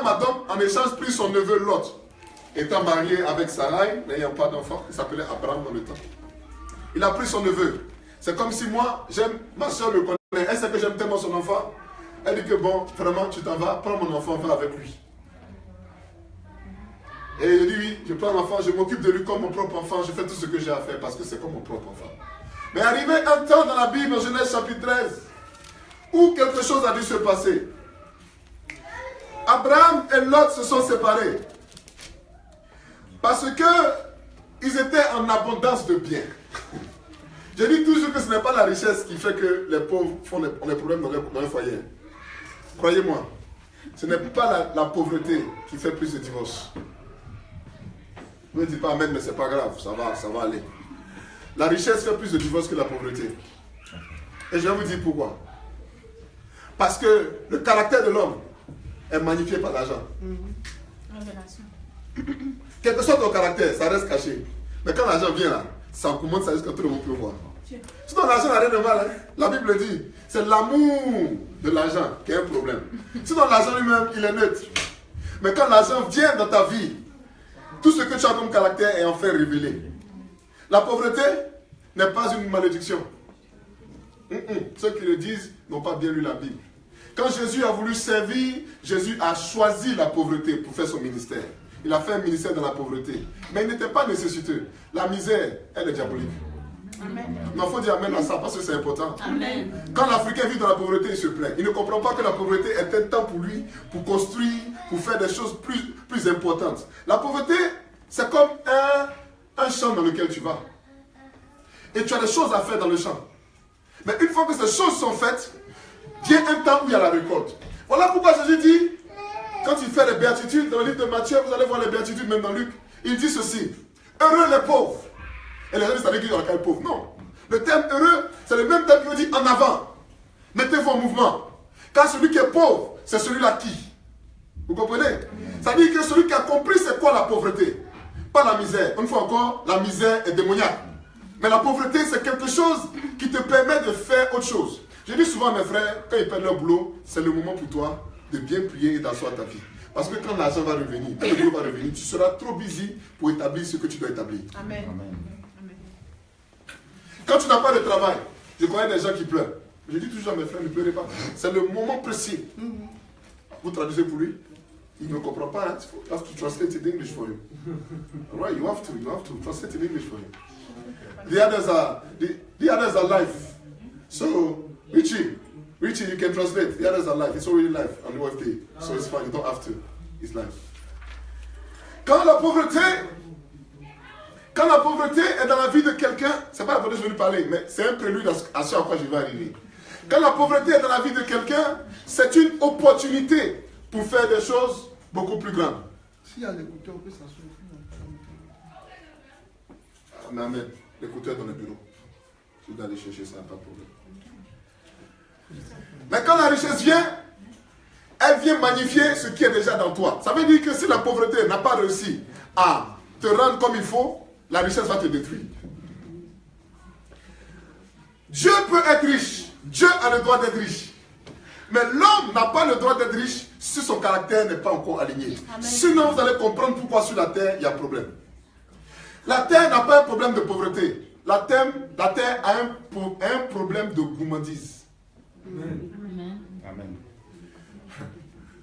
Adam, en échange, prit son neveu Lot, étant marié avec Sarai, n'ayant pas d'enfant, il s'appelait Abraham dans le temps. Il a pris son neveu. C'est comme si moi, j'aime, ma soeur le connaît. Elle sait que j'aime tellement son enfant. Elle dit que bon, vraiment, tu t'en vas, prends mon enfant, va avec lui. Et je dis oui, je prends l'enfant, je m'occupe de lui comme mon propre enfant, je fais tout ce que j'ai à faire parce que c'est comme mon propre enfant. Mais arrivé un temps dans la Bible, en Genèse chapitre 13, où quelque chose a dû se passer. Abraham et Lot se sont séparés. Parce que ils étaient en abondance de biens. Je dis toujours que ce n'est pas la richesse qui fait que les pauvres ont des problèmes dans un foyer. Croyez-moi, ce n'est pas la pauvreté qui fait plus de divorces. Ne me dites pas amen, mais c'est pas grave, ça va aller. La richesse fait plus de divorces que la pauvreté. Et je vais vous dire pourquoi. Parce que le caractère de l'homme est magnifié par l'argent. Quel que soit ton caractère, ça reste caché. Mais quand l'argent vient là, ça commence, ça risque que tout le monde peut voir. Sinon l'argent n'a rien de mal. Hein? La Bible dit, c'est l'amour de l'argent qui est un problème. Sinon l'argent lui-même, il est neutre. Mais quand l'argent vient dans ta vie, tout ce que tu as comme caractère est enfin révélé. La pauvreté n'est pas une malédiction. Ceux qui le disent n'ont pas bien lu la Bible. Quand Jésus a voulu servir, Jésus a choisi la pauvreté pour faire son ministère. Il a fait un ministère dans la pauvreté. Mais il n'était pas nécessiteux. La misère, elle est diabolique. Amen. Il faut dire amen à ça parce que c'est important. Amen. Quand l'Africain vit dans la pauvreté, il se plaint. Il ne comprend pas que la pauvreté est un temps pour lui, pour construire, pour faire des choses plus importantes. La pauvreté, c'est comme un champ dans lequel tu vas. Et tu as des choses à faire dans le champ. Mais une fois que ces choses sont faites, vient un temps où il y a la récolte. Voilà pourquoi Jésus dit, quand il fait les béatitudes, dans le livre de Matthieu, vous allez voir les béatitudes même dans Luc, il dit ceci, heureux les pauvres. Et les gens disent, ça veut dire qu'il y a pauvre. Non. Le terme heureux, c'est le même terme qui veut dire en avant. Mettez-vous en mouvement. Car celui qui est pauvre, c'est celui-là qui. Vous comprenez? Ça veut dire que celui qui a compris c'est quoi la pauvreté. Pas la misère. Une fois encore, la misère est démoniaque. Mais la pauvreté, c'est quelque chose qui te permet de faire autre chose. Je dis souvent à mes frères, quand ils perdent leur boulot, c'est le moment pour toi de bien prier et d'asseoir ta vie. Parce que quand l'argent va revenir, quand le boulot va revenir, tu seras trop busy pour établir ce que tu dois établir. Amen. Amen. Quand tu n'as pas de travail, je connais des gens qui pleurent. Je dis toujours à mes frères, ne pleurez pas. C'est le moment précis. Vous traduisez pour lui. Il ne comprend pas. Hein? You have to translate in English for him. Right, you have to translate in English for him. The others are life. So, Richie, you can translate. The others are life. It's already life on the OFD. So it's fine. You don't have to. It's life. Quand la pauvreté est dans la vie de quelqu'un, c'est pas la pauvreté que je veux lui parler, mais c'est un prélude à ce à quoi je vais arriver. Quand la pauvreté est dans la vie de quelqu'un, c'est une opportunité pour faire des choses beaucoup plus grandes. S'il y a l'écouteur, on peut s'asseoir. Amen. L'écouteur dans le bureau. Si vous allez chercher ça, pas de problème. Mais quand la richesse vient, elle vient magnifier ce qui est déjà dans toi. Ça veut dire que si la pauvreté n'a pas réussi à te rendre comme il faut, la richesse va te détruire. Dieu peut être riche. Dieu a le droit d'être riche. Mais l'homme n'a pas le droit d'être riche si son caractère n'est pas encore aligné. Amen. Sinon, vous allez comprendre pourquoi sur la terre, il y a un problème. La terre n'a pas un problème de pauvreté. La terre a un problème de gourmandise. Amen. Amen.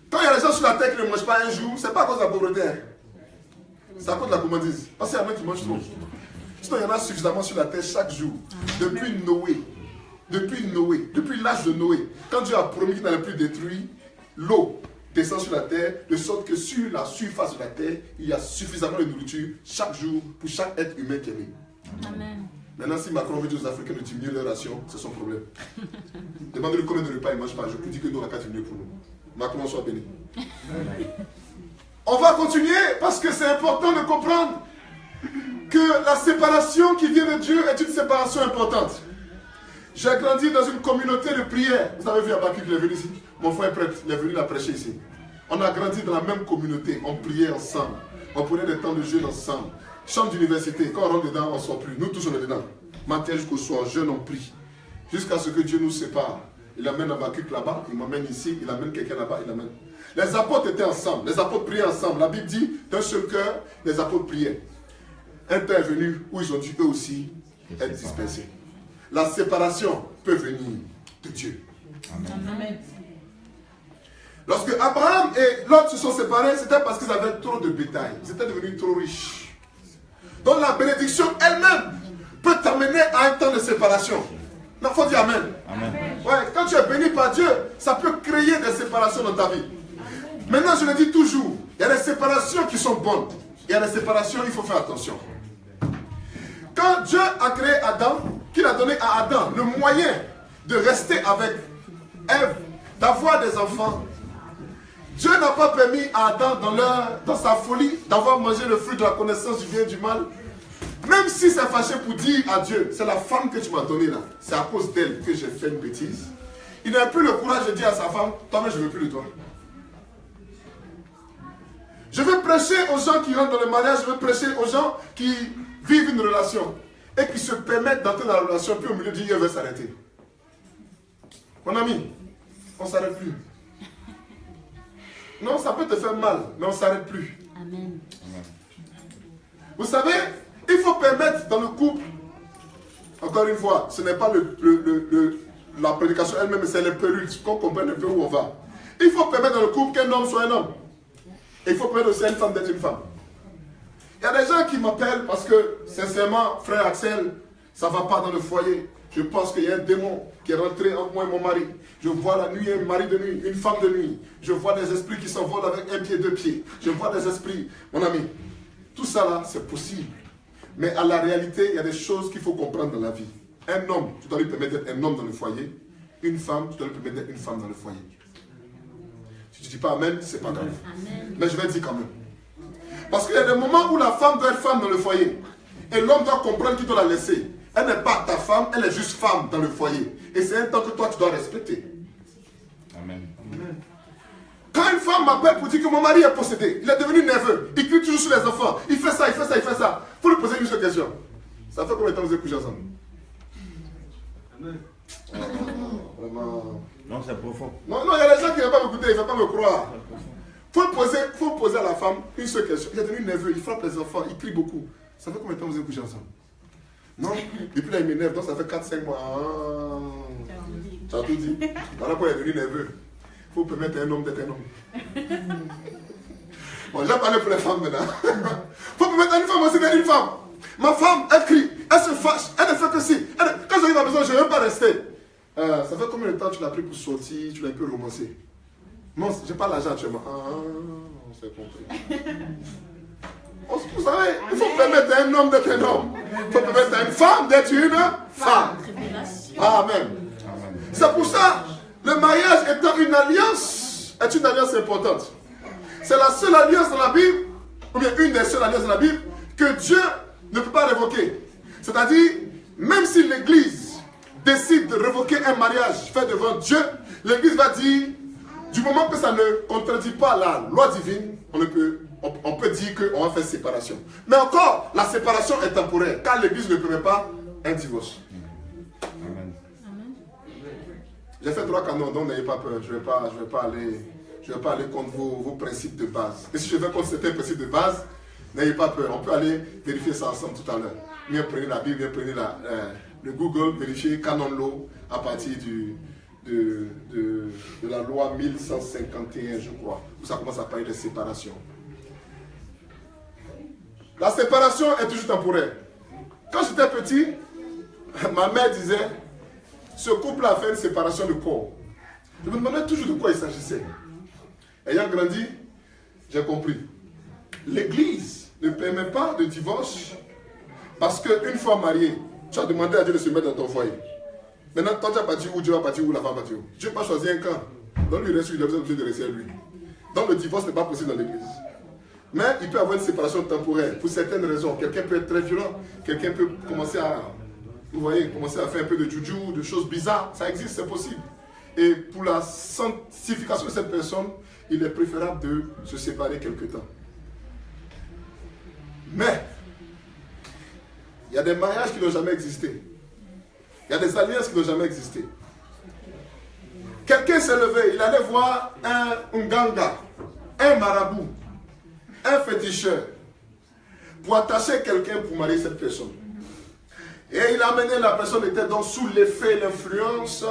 Quand il y a des gens sur la terre qui ne mangent pas un jour, ce n'est pas à cause de la pauvreté. Hein. C'est à cause de la gourmandise. Parce qu'il y en a qui mangent trop. Sinon, il y en a suffisamment sur la terre chaque jour. Depuis l'âge de Noé, quand Dieu a promis qu'il n'allait plus détruire, l'eau descend sur la terre, de sorte que sur la surface de la terre, il y a suffisamment de nourriture chaque jour pour chaque être humain qui est né. Amen. Maintenant, si Macron veut dire aux Africains de diminuer leur ration, c'est son problème. Demandez-lui combien de repas il ne mange pas. Je peux dire que nous, on n'a qu'à diminuer pour nous. Macron soit béni. On va continuer parce que c'est important de comprendre que la séparation qui vient de Dieu est une séparation importante. J'ai grandi dans une communauté de prière. Vous avez vu Abakik, il est venu ici. Mon frère est prêtre, il est venu la prêcher ici. On a grandi dans la même communauté. On priait ensemble. On prenait des temps de jeûne ensemble. Chambre d'université, quand on rentre dedans, on ne sort plus. Nous tous on est dedans. Matin jusqu'au soir, jeûne, on prie. Jusqu'à ce que Dieu nous sépare. Il amène Abakik là-bas, il m'amène ici, il amène quelqu'un là-bas, il amène. Les apôtres étaient ensemble, les apôtres priaient ensemble. La Bible dit, d'un seul cœur, les apôtres priaient. Un temps est venu où ils ont dû eux aussi être dispersés. La séparation peut venir de Dieu. Amen. Lorsque Abraham et Lot se sont séparés, c'était parce qu'ils avaient trop de bétail. Ils étaient devenus trop riches. Donc la bénédiction elle-même peut t'amener à un temps de séparation. Non, il faut dire Amen. Amen. Ouais, quand tu es béni par Dieu, ça peut créer des séparations dans ta vie. Maintenant, je le dis toujours, il y a des séparations qui sont bonnes. Il y a des séparations, il faut faire attention. Quand Dieu a créé Adam, qu'il a donné à Adam le moyen de rester avec Ève, d'avoir des enfants, Dieu n'a pas permis à Adam, dans sa folie, d'avoir mangé le fruit de la connaissance du bien et du mal. Même si c'est fâché pour dire à Dieu, c'est la femme que tu m'as donnée là, c'est à cause d'elle que j'ai fait une bêtise. Il n'a plus le courage de dire à sa femme, toi-même je ne veux plus de toi. Je veux prêcher aux gens qui rentrent dans le mariage, je veux prêcher aux gens qui vivent une relation et qui se permettent d'entrer dans la relation, puis au milieu du Dieu veut s'arrêter. Mon ami, on ne s'arrête plus. Non, ça peut te faire mal, mais on ne s'arrête plus. Amen. Vous savez, il faut permettre dans le couple, encore une fois, ce n'est pas la prédication elle-même, mais c'est les préludes, qu'on comprenne un peu où on va. Il faut permettre dans le couple qu'un homme soit un homme. Et il faut permettre aussi à une femme d'être une femme. Il y a des gens qui m'appellent parce que, sincèrement, frère Axel, ça ne va pas dans le foyer. Je pense qu'il y a un démon qui est rentré entre moi et mon mari. Je vois la nuit un mari de nuit, une femme de nuit. Je vois des esprits qui s'envolent avec un pied, deux pieds. Je vois des esprits. Mon ami, tout ça là, c'est possible. Mais à la réalité, il y a des choses qu'il faut comprendre dans la vie. Un homme, tu dois lui permettre d'être un homme dans le foyer. Une femme, tu dois lui permettre d'être une femme dans le foyer. Si tu ne dis pas Amen, c'est pas grave. Amen. Mais je vais dire quand même. Parce qu'il y a des moments où la femme doit être femme dans le foyer. Et l'homme doit comprendre qu'il doit la laisser. Elle n'est pas ta femme, elle est juste femme dans le foyer. Et c'est un temps que toi, tu dois respecter. Amen. Quand une femme m'appelle pour dire que mon mari est possédé, il est devenu nerveux, il crie toujours sur les enfants, il fait ça, il fait ça, il fait ça. Il faut lui poser une seule question. Ça fait combien de temps vous êtes couchés ensemble? Vraiment. Non, c'est profond. Non, il y a des gens qui ne veulent pas m'écouter, ils ne veulent pas me croire. Il faut poser à la femme une seule question. Il est devenu nerveux, il frappe les enfants, il crie beaucoup. Ça fait combien de temps vous êtes couchés ensemble? Non, depuis là il m'énerve, donc ça fait 4-5 mois. Ah, tu as tout dit. Voilà pourquoi il est devenu nerveux. Il faut permettre à un homme d'être un homme. Bon, j'ai parlé pour les femmes maintenant. Il faut permettre à une femme aussi d'être une femme. Ma femme, elle crie, elle se fâche, elle ne fait que si. Quand j'arrive à la maison, je ne veux pas rester. Ça fait combien de temps tu l'as pris pour sortir, tu l'as un peu romancé? Non, je n'ai pas l'argent actuellement. Ah, on s'est compris. Vous savez, il faut permettre à un homme d'être un homme. Il faut permettre à une femme d'être une femme. Amen. C'est pour ça, le mariage étant une alliance, est une alliance importante. C'est la seule alliance dans la Bible, ou bien une des seules alliances dans la Bible, que Dieu ne peut pas révoquer. C'est-à-dire, même si l'Église décide de révoquer un mariage fait devant Dieu, l'Église va dire, du moment que ça ne contredit pas la loi divine, on peut dire qu'on va faire séparation. Mais encore, la séparation est temporaire, car l'Église ne permet pas un divorce. Amen. J'ai fait 3 canons, donc n'ayez pas peur. Je ne vais pas aller contre vos principes de base. Et si je vais contre certains principes de base, n'ayez pas peur. On peut aller vérifier ça ensemble tout à l'heure. Bien prenez la Bible, bien prenez le Google, vérifiez Canon Law à partir de la loi 1151, je crois, où ça commence à parler de séparation. La séparation est toujours temporaire. Quand j'étais petit, ma mère disait, ce couple a fait une séparation de corps. Je me demandais toujours de quoi il s'agissait. Ayant grandi, j'ai compris. L'Église ne permet pas de divorce parce qu'une fois mariée, tu as demandé à Dieu de se mettre dans ton foyer. Maintenant, toi tu vas partir où, Dieu va partir où, la femme va partir où. Dieu n'a pas choisi un camp. Donc lui reste où il a besoin de rester à lui. Donc le divorce n'est pas possible dans l'Église. Mais il peut y avoir une séparation temporaire pour certaines raisons. Quelqu'un peut être très violent, quelqu'un peut commencer à, vous voyez, commencer à faire un peu de juju, de choses bizarres. Ça existe, c'est possible. Et pour la sanctification de cette personne, il est préférable de se séparer quelque temps. Mais, il y a des mariages qui n'ont jamais existé. Il y a des alliances qui n'ont jamais existé. Quelqu'un s'est levé, il allait voir un Nganga. un marabout, un féticheur, pour attacher quelqu'un pour marier cette personne. Et il a amené, la personne était donc sous l'effet, l'influence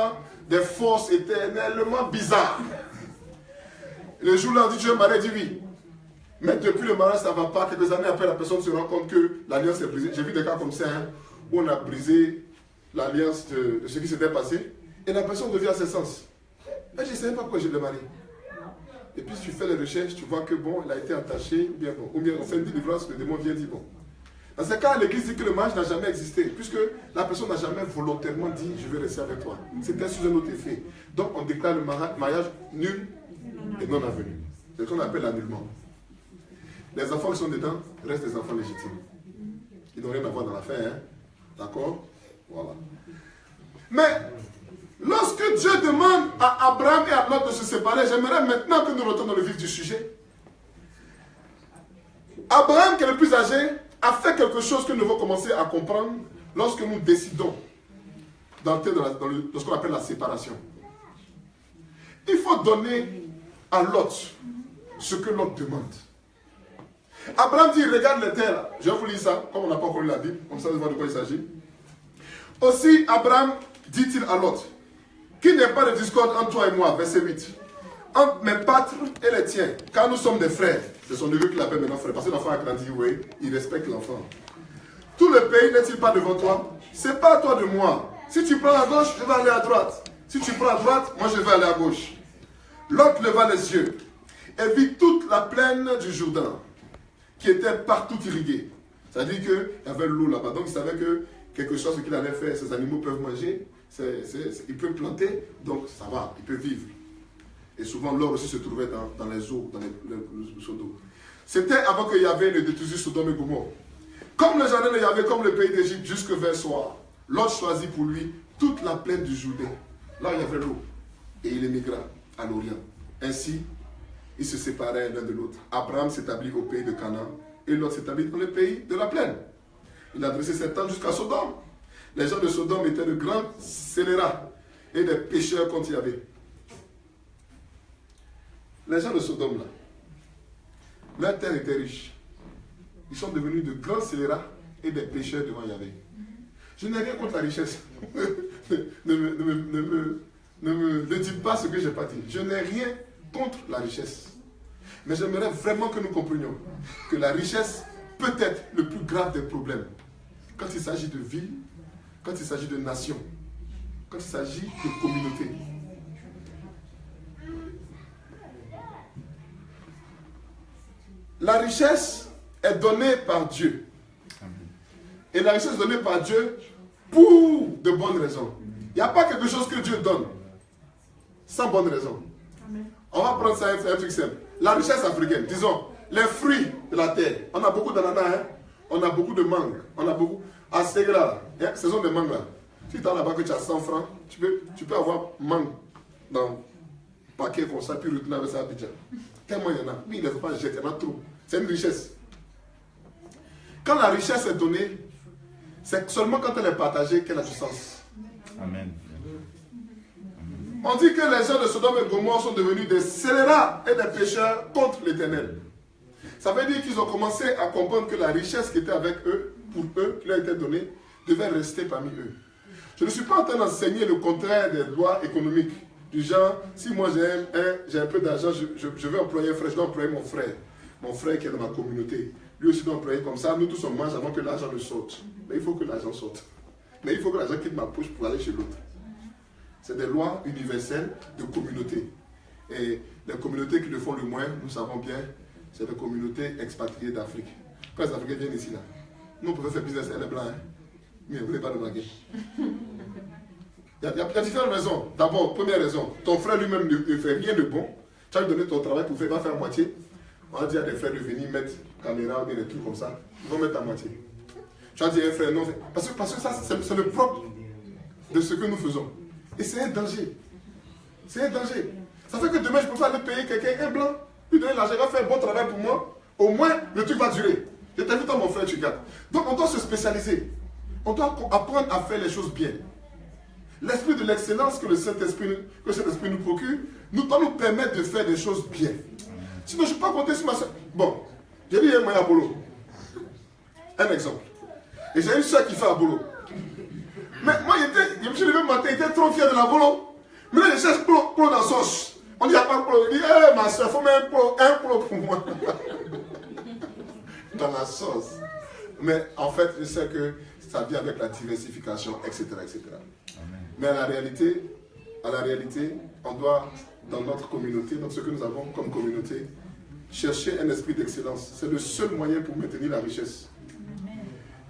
des forces éternellement bizarres. Le jour-là, on dit, tu veux marier, il dit oui. Mais depuis le mariage, ça ne va pas. Quelques années après, la personne se rend compte que l'alliance est brisée. J'ai vu des cas comme ça, hein, où on a brisé l'alliance de ce qui s'était passé. Et la personne revient à ses sens. Mais je ne savais pas pourquoi je l'ai marié. Et puis, si tu fais les recherches, tu vois que bon, elle a été attachée, ou bien on fait une délivrance, le démon vient dire bon. Dans ce cas, l'église dit que le mariage n'a jamais existé, puisque la personne n'a jamais volontairement dit je vais rester avec toi. C'était sous un autre effet. Donc, on déclare le mariage nul et non avenu. C'est ce qu'on appelle l'annulement. Les enfants qui sont dedans restent des enfants légitimes. Ils n'ont rien à voir dans l'affaire, hein? D'accord? Voilà. Mais, lorsque Dieu demande à Abraham et à Lot de se séparer, j'aimerais maintenant que nous retournions dans le vif du sujet. Abraham, qui est le plus âgé, a fait quelque chose que nous devons commencer à comprendre lorsque nous décidons d'entrer dans ce qu'on appelle la séparation. Il faut donner à Lot ce que Lot demande. Abraham dit, regarde les terres. Je vais vous lire ça, comme on n'a pas encore lu la Bible, comme ça vous voyez de quoi il s'agit. Aussi, Abraham dit-il à Lot, qu'il n'y ait pas de discorde entre toi et moi, verset 8, entre mes pâtres et les tiens, car nous sommes des frères. C'est son neveu qui l'appelle maintenant frère, parce que l'enfant a grandi, oui, il respecte l'enfant. Tout le pays n'est-il pas devant toi? C'est pas à toi de moi. Si tu prends à gauche, je vais aller à droite. Si tu prends à droite, moi je vais aller à gauche. Lot leva les yeux et vit toute la plaine du Jourdain, qui était partout irriguée. C'est-à-dire qu'il y avait l'eau là-bas, donc il savait que quelque chose qu'il allait faire, ces animaux peuvent manger, il peut planter, donc ça va, il peut vivre. Et souvent l'or aussi se trouvait dans les eaux, dans les seaux d'eau. C'était avant que Yahvé ne détruisisse Sodome et Gomorrhe. Comme le jardin de Yahvé, comme le pays d'Égypte, jusque vers soir, Lot choisit pour lui toute la plaine du Jourdain. Là il y avait l'eau. Et il émigra à l'Orient. Ainsi, ils se séparaient l'un de l'autre. Abraham s'établit au pays de Canaan et Lot s'établit dans le pays de la plaine. Il a dressé ses tentes jusqu'à Sodome. Les gens de Sodome étaient de grands scélérats et des pécheurs contre Yahvé. Les gens de Sodome, là, leur terre était riche. Ils sont devenus de grands scélérats et des pécheurs devant Yahvé. Je n'ai rien contre la richesse. Ne dis pas ce que je n'ai pas dit. Je n'ai rien contre la richesse. Mais j'aimerais vraiment que nous comprenions que la richesse peut être le plus grave des problèmes. Quand il s'agit de ville, quand il s'agit de nation, quand il s'agit de communauté. La richesse est donnée par Dieu. Et la richesse est donnée par Dieu pour de bonnes raisons. Il n'y a pas quelque chose que Dieu donne sans bonne raison. On va prendre ça, un truc simple. La richesse africaine, disons, les fruits de la terre. On a beaucoup d'ananas, hein? On a beaucoup de mangues. On a beaucoup. À Segra, hein? Saison de mangues là. Si tu as là-bas que tu as 100 francs, tu peux avoir mangue dans un paquet comme ça, puis retourner avec ça à Abidjan. Tellement il y en a. Oui, les enfants jettent, il y en a trop. C'est une richesse. Quand la richesse est donnée, c'est seulement quand elle est partagée qu'elle a du sens. Amen. On dit que les gens de Sodome et Gomorrhe sont devenus des scélérats et des pécheurs contre l'Éternel. Ça veut dire qu'ils ont commencé à comprendre que la richesse qui était avec eux, pour eux, qui leur était donnée, devait rester parmi eux. Je ne suis pas en train d'enseigner le contraire des lois économiques. Du genre, si moi j'ai un peu d'argent, je vais employer un frère, je dois employer mon frère. Mon frère qui est dans ma communauté. Lui aussi doit employer comme ça. Nous tous on mange avant que l'argent ne sorte. Mais il faut que l'argent sorte. Mais il faut que l'argent quitte ma poche pour aller chez l'autre. C'est des lois universelles de communauté. Et les communautés qui le font le moins, nous savons bien, c'est les communautés expatriées d'Afrique. Quand les Africains viennent ici, là, nous on peut faire business avec les Blancs. Hein? Mais vous ne voulez pas le blaguer. Il y a différentes raisons. D'abord, première raison, ton frère lui-même ne fait rien de bon. Tu vas lui donner ton travail pour faire, il va faire à moitié. On va dire à des frères de venir mettre caméra ou des trucs comme ça. Ils vont mettre à moitié. Tu vas dire à un frère, non, parce que ça, c'est le propre de ce que nous faisons. Et c'est un danger. C'est un danger. Ça fait que demain, je peux pas aller payer quelqu'un, un blanc, lui donner l'argent, il va faire un bon travail pour moi. Au moins, le truc va durer. Je t'invite à mon frère, tu gardes. Donc, on doit se spécialiser. On doit apprendre à faire les choses bien. L'esprit de l'excellence que le Saint-Esprit nous procure, doit nous permettre de faire des choses bien. Sinon, je ne peux pas compter sur ma soeur. Bon, j'ai dit, moi, à boulot. Un exemple. Et j'ai une soeur qui fait à boulot. Mais moi, je me suis levé le matin, il était trop fier de la boulot. Mais là, je cherche Plo dans la sauce. On dit, il n'y a pas de Plo. Il dit, eh, ma soeur, il faut mettre un Plo pour moi. Dans la sauce. Mais en fait, je sais que ça vient avec la diversification, etc. etc. Amen. Mais à la réalité, on doit, dans notre communauté, dans ce que nous avons comme communauté, chercher un esprit d'excellence. C'est le seul moyen pour maintenir la richesse.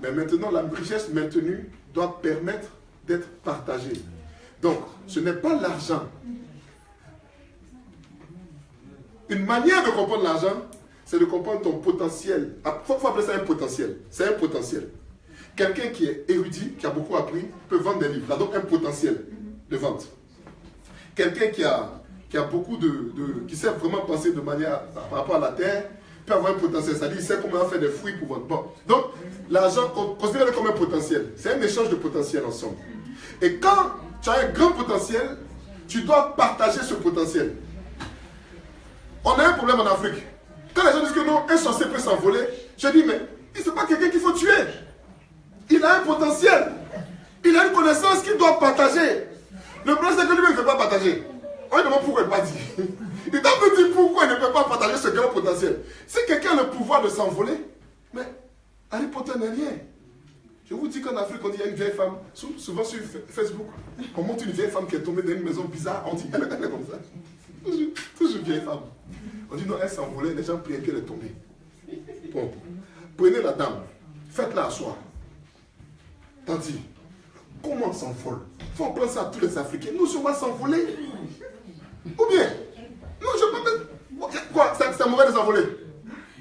Mais maintenant, la richesse maintenue doit permettre d'être partagée. Donc, ce n'est pas l'argent. Une manière de comprendre l'argent, c'est de comprendre ton potentiel. Il faut appeler ça un potentiel. C'est un potentiel. Quelqu'un qui est érudit, qui a beaucoup appris, peut vendre des livres. Il a donc un potentiel de vente. Quelqu'un qui a beaucoup qui sait vraiment penser de manière par rapport à la terre, peut avoir un potentiel. C'est-à-dire, il sait comment faire des fruits pour vendre. Bon. Donc, l'argent, considère-le comme un potentiel. C'est un échange de potentiel ensemble. Et quand tu as un grand potentiel, tu dois partager ce potentiel. On a un problème en Afrique. Quand les gens disent que non, un sorcier peut s'envoler, je dis, mais ce n'est pas quelqu'un qu'il faut tuer. Il a un potentiel. Il a une connaissance qu'il doit partager. Le problème, c'est que lui-même ne veut pas partager. On lui demande pourquoi il ne peut pas dire. Il doit me dire pourquoi il ne peut pas partager ce grand potentiel. Si quelqu'un a le pouvoir de s'envoler, mais Harry Potter n'est rien. Je vous dis qu'en Afrique, on dit qu'il y a une vieille femme, souvent sur Facebook, on montre une vieille femme qui est tombée dans une maison bizarre, on dit elle est comme ça. Toujours une vieille femme. On dit non, elle s'envolait, les gens priaient qu'elle est tombée. Bon, prenez la dame, faites-la asseoir. Tandis, comment on s'envole? Il faut penser à tous les Africains. Nous, on va s'envoler. Ou bien, non, je peux pas. Quoi? C'est mauvais de s'envoler.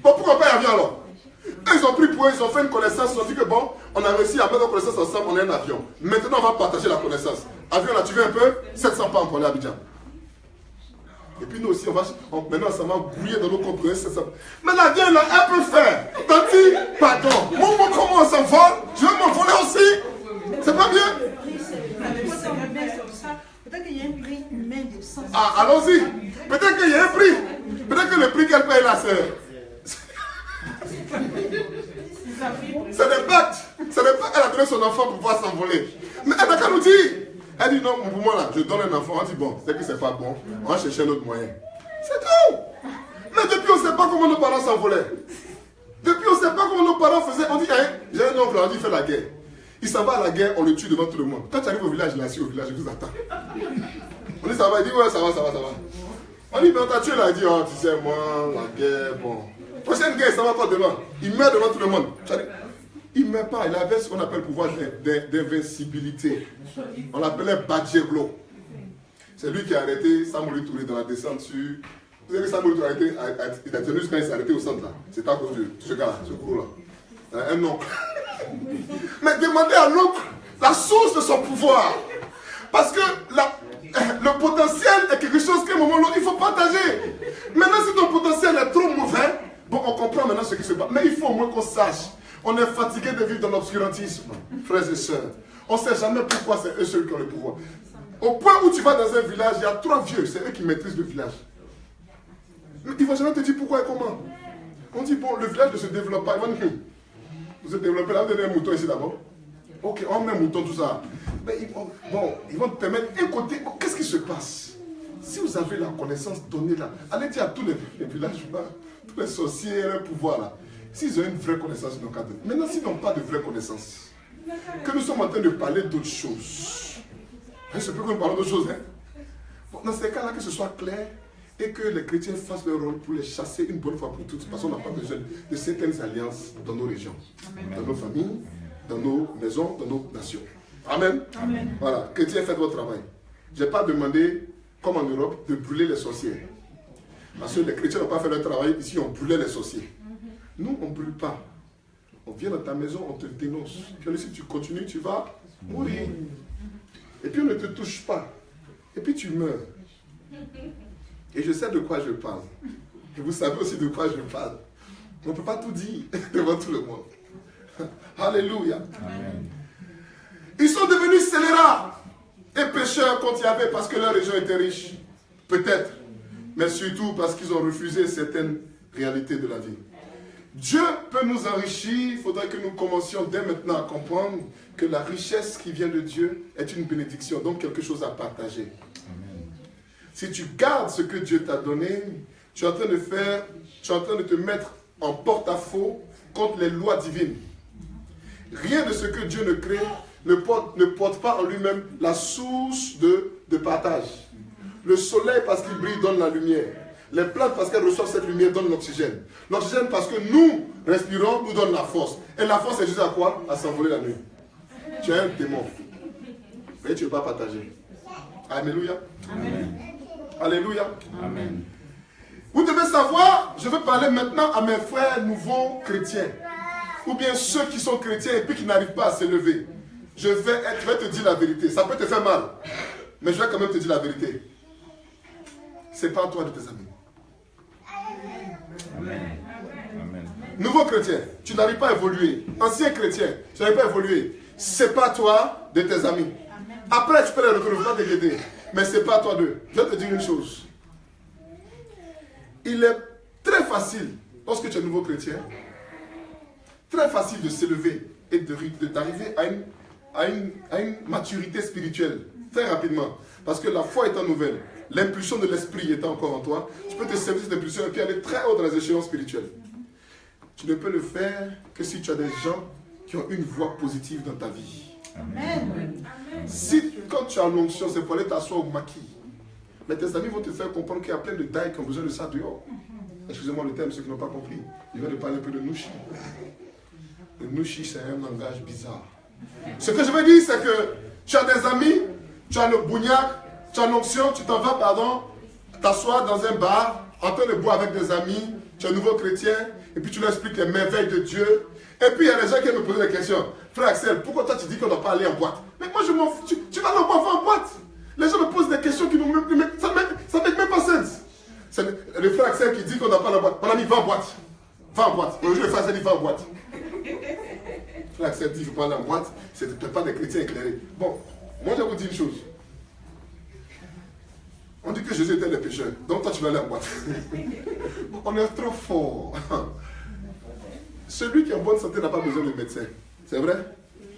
Bon, pourquoi pas y avion alors? Ils ont pris pour eux, ils ont fait une connaissance, ils ont dit que bon, on a réussi à mettre nos connaissances ensemble, on a un avion. Maintenant, on va partager la connaissance. Avion, là, tu veux un peu? 700 pounds pour aller à Abidjan. Et puis nous aussi, maintenant, ça va brouiller dans nos comptes. Mais l'avion, là, elle peut faire. Tanti, pardon. Moi, comment on s'envole? Je veux m'envoler aussi. C'est pas bien? Peut-être qu'il y a un prix humain de 100. Ah, allons-y. Peut-être qu'il y a un prix. Peut-être que le prix qu'elle paye là, c'est des pactes. C'est des pactes. Elle a donné son enfant pour pouvoir s'envoler. Mais elle n'a qu'à nous dire. Elle dit non, pour moi là, je donne un enfant. On dit bon, c'est que c'est pas bon. On va chercher un autre moyen. C'est tout. Mais depuis, on ne sait pas comment nos parents s'envolaient. Depuis, on ne sait pas comment nos parents faisaient. On dit, hein, j'ai un oncle, on dit, il fait la guerre. Il s'en va à la guerre, on le tue devant tout le monde. Quand tu arrives au village, il est assis au village, je vous attends. On dit, ça va, il dit, ouais, ça va. On dit, mais on t'a tué là, il dit, oh, tu sais, moi, la guerre, bon. Prochaine guerre, ça va pas devant. Il meurt devant tout le monde. Il ne meurt pas, il avait ce qu'on appelle le pouvoir d'invincibilité. On l'appelait Badjeglo. C'est lui qui a arrêté Samori Touré dans la descente sur. Vous savez que Samori Touré il a tenu quand il s'est arrêté au centre là. C'est à cause de ce gars-là, ce gros-là. Un oncle. Mais demandez à l'oncle la source de son pouvoir. Parce que le potentiel est quelque chose qu'à un moment ou l'autre, il faut partager. Maintenant, si ton potentiel est trop mauvais, bon, on comprend maintenant ce qui se passe. Mais il faut au moins qu'on sache. On est fatigué de vivre dans l'obscurantisme, frères et sœurs. On ne sait jamais pourquoi c'est eux ceux qui ont le pouvoir. Au point où tu vas dans un village, il y a 3 vieux, c'est eux qui maîtrisent le village. Mais ils ne vont jamais te dire pourquoi et comment. On dit, bon, le village ne se développe pas. Ils vont dire, vous êtes développé là, vous donnez un mouton ici d'abord. Ok, on met un mouton, tout ça. Mais ils vont te permettre un côté. Bon, qu'est-ce qui se passe? Si vous avez la connaissance, donnez-la. Allez dire à tous les villageois, tous les sorciers, le pouvoir là. S'ils ont une vraie connaissance, ils n'ont qu'à donner. Maintenant, s'ils n'ont pas de vraie connaissance, que nous sommes en train de parler d'autres choses. Il se peut que nous parlons d'autres choses. Hein? Bon, dans ces cas-là, que ce soit clair et que les chrétiens fassent leur rôle pour les chasser une bonne fois pour toutes. Parce qu'on n'a pas besoin de certaines alliances dans nos régions, dans nos familles, dans nos maisons, dans nos nations. Amen. Amen. Voilà, chrétiens, faites votre travail. Je n'ai pas demandé, comme en Europe, de brûler les sorciers. Parce que les chrétiens n'ont pas fait leur travail. Ici, on brûlait les sorciers. Nous, on ne brûle pas. On vient dans ta maison, on te dénonce. Puis si tu continues, tu vas mourir. Et puis on ne te touche pas. Et puis tu meurs. Et je sais de quoi je parle. Et vous savez aussi de quoi je parle. On ne peut pas tout dire devant tout le monde. Alléluia. Amen. Ils sont devenus scélérats et pécheurs quand il y avait parce que leur région était riche. Peut-être. mais surtout parce qu'ils ont refusé certaines réalités de la vie. Dieu peut nous enrichir, il faudrait que nous commencions dès maintenant à comprendre que la richesse qui vient de Dieu est une bénédiction, donc quelque chose à partager. Amen. Si tu gardes ce que Dieu t'a donné, tu es en train de te mettre en porte-à-faux contre les lois divines. Rien de ce que Dieu ne crée ne porte pas en lui-même la source de partage. Le soleil, parce qu'il brille, donne la lumière. Les plantes, parce qu'elles reçoivent cette lumière, donnent l'oxygène. L'oxygène, parce que nous respirons, nous donne la force. Et la force, c'est juste à quoi? À s'envoler la nuit. Tu es un démon. Mais tu ne veux pas partager. Alléluia. Amen. Alléluia. Amen. Vous devez savoir, je vais parler maintenant à mes frères nouveaux chrétiens. Ou bien ceux qui sont chrétiens et puis qui n'arrivent pas à s'élever. Je vais te dire la vérité. Ça peut te faire mal. Mais je vais quand même te dire la vérité. Sépare-toi de tes amis. Amen. Amen. Nouveau chrétien, tu n'arrives pas à évoluer. Ancien chrétien, tu n'arrives pas à évoluer. Sépare-toi de tes amis. Après, tu peux les retrouver, pas t'aider. Mais sépare-toi d'eux. Je vais te dire une chose. Il est très facile, lorsque tu es nouveau chrétien, très facile de s'élever et d'arriver à une maturité spirituelle très rapidement. Parce que la foi étant nouvelle, l'impulsion de l'esprit étant encore en toi, tu peux te servir de cette impulsion et puis aller très haut dans les échéances spirituelles. Tu ne peux le faire que si tu as des gens qui ont une voix positive dans ta vie. Amen. Si quand tu as l'onction, c'est pour aller t'asseoir au maquis. Mais tes amis vont te faire comprendre qu'il y a plein de dailles qui ont besoin de ça dehors. Excusez-moi le terme, ceux qui n'ont pas compris. Je vais te parler un peu de nouchi. Le nouchi, c'est un langage bizarre. Ce que je veux dire, c'est que tu as des amis, tu as le bougnac, tu as l'onction, tu t'en vas, t'asseoir dans un bar, en train de boire avec des amis, tu es un nouveau chrétien, et puis tu leur expliques les merveilles de Dieu. Et puis il y a des gens qui me posent des questions. Frère Axel, pourquoi toi tu dis qu'on ne doit pas aller en boîte? Mais moi je m'en fous, tu vas aller en boîte. Les gens me posent des questions qui n'ont même, ça ne make même pas sens. C'est le frère Axel qui dit qu'on ne doit pas aller en boîte. Mon ami, va en boîte. Va en boîte. Aujourd'hui, le frère Axel dit va en boîte. Le frère Axel dit qu'il ne faut pas aller en boîte. Ce n'est pas des chrétiens éclairés. Bon, moi je vais vous dire une chose. On dit que Jésus était le pécheur. Donc toi tu vas aller en boîte. On est trop fort. Celui qui est en bonne santé n'a pas besoin de médecin. C'est vrai?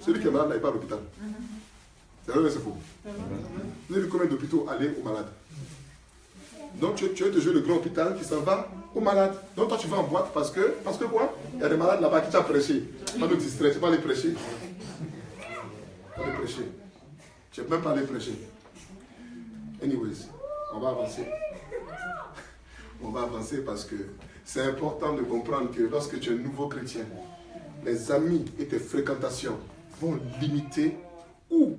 Celui qui est malade n'aille pas à l'hôpital. C'est vrai, mais c'est faux. Vous avez vu combien d'hôpitaux aller aux malades? Donc tu veux te jouer le grand hôpital qui s'en va aux malades. Donc toi tu vas en boîte parce que quoi? Il y a des malades là-bas qui t'ont prêché. Pas nous distraire, tu ne peux pas les prêcher. Pas les prêcher. Tu ne peux même pas les prêcher. Anyways, on va avancer. On va avancer parce que c'est important de comprendre que lorsque tu es un nouveau chrétien, les amis et tes fréquentations vont limiter ou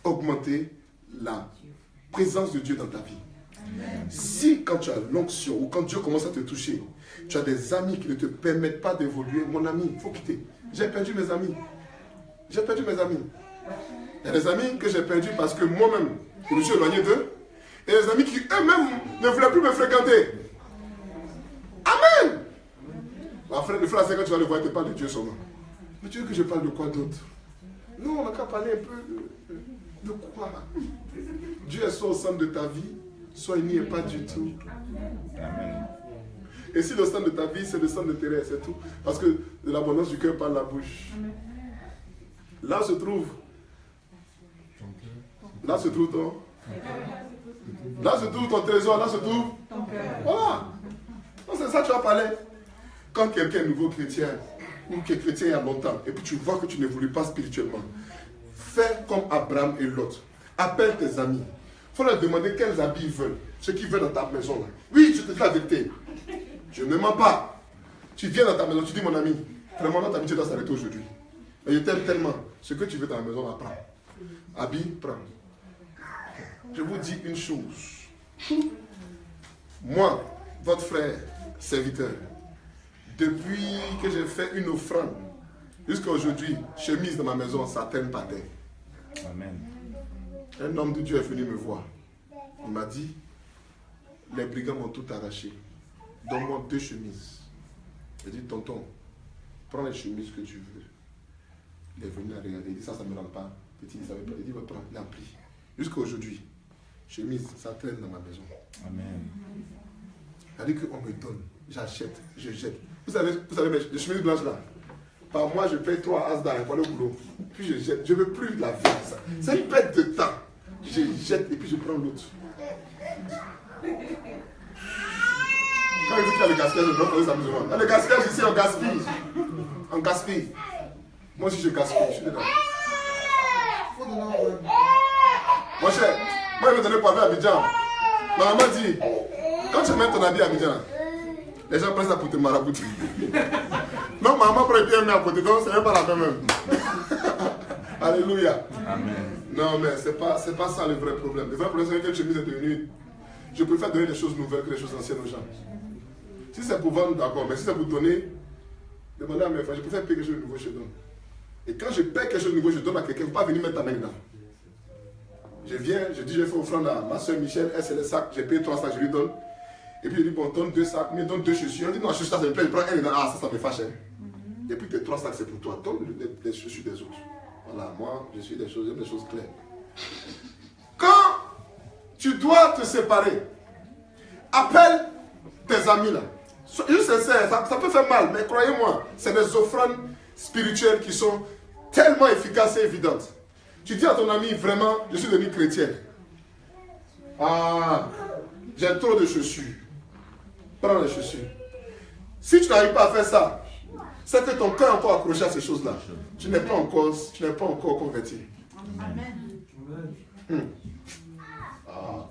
augmenter la présence de Dieu dans ta vie. Si quand tu as l'onction ou quand Dieu commence à te toucher, tu as des amis qui ne te permettent pas d'évoluer, mon ami, il faut quitter. J'ai perdu mes amis. J'ai perdu mes amis. Il y a des amis que j'ai perdus parce que moi-même, je me suis éloigné d'eux. Et des amis qui eux-mêmes ne voulaient plus me fréquenter. Amen. Le frère, c'est quand tu vas le voir, il te parle de Dieu seulement. Mais tu veux que je parle de quoi d'autre? Non, on n'a qu'à parler un peu de quoi? Dieu est soit au centre de ta vie, soit il n'y est pas du tout. Amen. Et si le centre de ta vie, c'est le centre de tes rêves, c'est tout. Parce que de l'abondance du cœur par la bouche. Amen. Là se trouve ton. Là se trouve ton trésor, là se trouve ton cœur. Voilà. Donc c'est ça que tu vas parler. Quand quelqu'un est nouveau chrétien, ou qui est chrétien il y a longtemps, et puis tu vois que tu n'évolues pas spirituellement, fais comme Abraham et Lot. Appelle tes amis. Il faut leur demander quels habits ils veulent. Ce qu'ils veulent dans ta maison. Là. Oui, je te dis la vérité. Je ne mens pas. Tu viens dans ta maison, tu dis mon ami, vraiment notre amitié doit s'arrêter aujourd'hui. Mais je t'aime tellement. Ce que tu veux dans la maison, prends. Habit, prends. Je vous dis une chose. Moi, votre frère, serviteur, depuis que j'ai fait une offrande, jusqu'à aujourd'hui, chemise dans ma maison, ça traîne par terre. Amen. Un homme de Dieu est venu me voir. Il m'a dit, les brigands m'ont tout arraché. Donne-moi 2 chemises. J'ai dit, tonton, prends les chemises que tu veux. Il est venu à regarder. Il dit, ça ne me rend pas. Petit, il savait pas. Il dit, prends, il a pris. Jusqu'à aujourd'hui, chemise, ça traîne dans ma maison. Amen. C'est-à-dire qu'on me donne, j'achète, je jette. Vous savez les chemises blanches là, par mois je paye 3 as dans pour aller au boulot. Puis je jette, je ne veux plus la faire ça. C'est une perte de temps. Je jette et puis je prends l'autre. Quand il dit qu'il y a le gaspillage, je dois poser ça musulman. Le gaspillage ici, on gaspille. On gaspille. Moi aussi je gaspille, je suis dedans. Mon cher, moi je vais donner pour aller à Abidjan. Ma maman dit, quand tu mets ton habit à Abidjan, les gens prennent ça pour te marabouter. Non, maman prend bien mis à côté, donc ce n'est pas la même. Alléluia. Amen. Non, mais ce n'est pas ça le vrai problème. Le vrai problème, c'est que chemise est devenue. Je préfère donner des choses nouvelles que des choses anciennes aux gens. Si c'est pour vendre, d'accord, mais si c'est pour donner, demandez à mes frères, je préfère payer quelque chose de nouveau, je donne. Et quand je paye quelque chose de nouveau, je donne à quelqu'un, il ne faut pas venir mettre ta main dedans. Je viens, je dis, je fais offrande à ma soeur Michel, elle c'est les sacs, j'ai payé 3 sacs, je lui donne. Et puis je dis, bon, donne 2 sacs, mais donne 2 chaussures. On dit, non, chaussures, ça me plaît, je prends un dedans, ah, ça me fâche. Et puis tes 3 sacs, c'est pour toi, donne les chaussures des autres. Voilà, moi, je suis des choses claires. Quand tu dois te séparer, appelle tes amis là. Juste sincère, ça peut faire mal, mais croyez-moi, c'est des offrandes spirituelles qui sont tellement efficaces et évidentes. Tu dis à ton ami, vraiment, je suis devenu chrétien. Ah, j'ai trop de chaussures. Prends les chaussures. Si tu n'arrives pas à faire ça, c'est que ton cœur est encore accroché à ces choses-là. Tu n'es pas encore converti. Amen.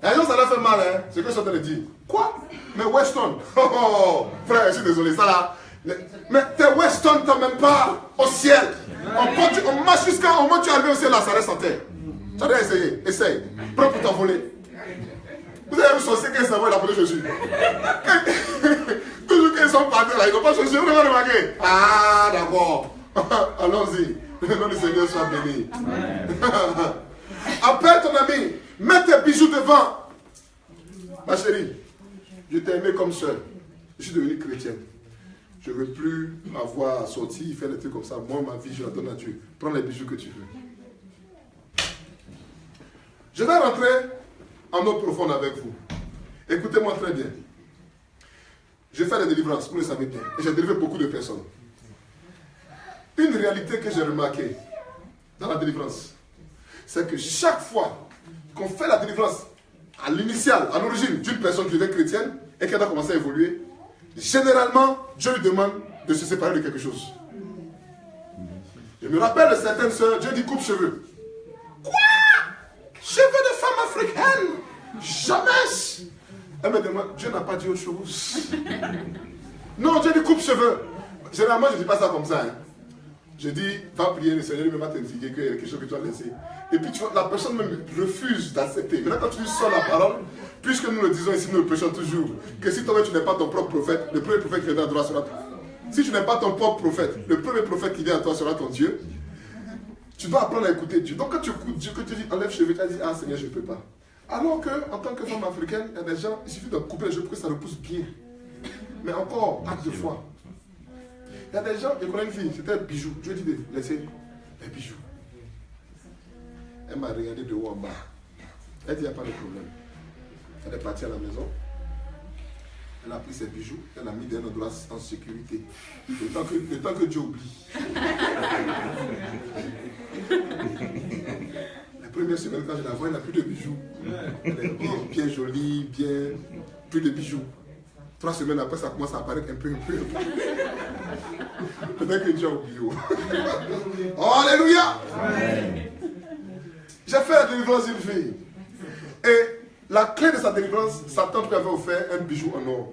Et alors ça l'a fait mal, hein, ce que je suis en train de dire. Quoi? Mais Weston, oh, frère, je suis désolé, ça là. Mais tes Weston, t'as même pas au ciel. On marche jusqu'à au moment où tu arrives au ciel, là, ça reste en terre. Tu as déjà essayé? Essaye. Prends pour t'envoler. Vous avez vu son secret, ça va, il a pris les chaussures. Toujours qu'ils sont partis là, ils n'ont pas de chaussures, vous avez remarqué? Ah, d'accord. Allons-y. Le nom du Seigneur soit béni. Appelle ton ami, mets tes bijoux devant. Ma chérie, je t'ai aimé comme seul. Je suis devenu chrétienne. Je ne veux plus avoir sorti, faire des trucs comme ça. Moi, ma vie, je la donne à Dieu. Prends les bijoux que tu veux. Je vais rentrer en eau profonde avec vous. Écoutez-moi très bien. Je fais des délivrances, vous le savez bien. Et j'ai délivré beaucoup de personnes. Une réalité que j'ai remarquée dans la délivrance, c'est que chaque fois qu'on fait la délivrance à l'initiale, à l'origine d'une personne qui devient chrétienne et qui a commencé à évoluer, généralement, Dieu lui demande de se séparer de quelque chose. Je me rappelle de certaines sœurs, Dieu dit coupe cheveux. Quoi? Cheveux de femme africaine? Jamais! Elle me demande, Dieu n'a pas dit autre chose. Non, Dieu dit coupe cheveux. Généralement, je ne dis pas ça comme ça. Hein. Je dis, va prier, le Seigneur va t'indiquer qu'il y a quelque chose que tu dois laisser. Et puis la personne même refuse d'accepter. Maintenant, quand tu lui sors la parole, puisque nous le disons ici, nous le prêchons toujours, que si toi-même tu n'es pas ton propre prophète, le premier prophète qui viendra à toi sera toi. Si tu n'es pas ton propre prophète, le premier prophète qui vient à toi sera ton Dieu. Tu dois apprendre à écouter Dieu. Donc quand tu écoutes Dieu, que tu dis enlève cheveux, tu as dit, ah Seigneur, je ne peux pas. Alors qu'en tant que femme africaine, il y a des gens, il suffit de couper les cheveux pour que ça repousse bien. Mais encore, acte de foi. Il y a des gens, je connais une fille, c'était un bijou. Dieu dit de laisser les bijoux. Elle m'a regardé de haut en bas. Elle dit, il n'y a pas de problème. Elle est partie à la maison. Elle a pris ses bijoux. Elle a mis d'un endroit en sécurité. Le temps que Dieu oublie. La première semaine, quand je la vois, elle n'a plus de bijoux. Elle est bien jolie, bien. Plus de bijoux. 3 semaines après, ça commence à apparaître un peu. Peut-être que Dieu a oublié. Oh, alléluia! J'ai fait la délivrance d'une fille. Et la clé de sa délivrance, sa tante lui avait offert un bijou en or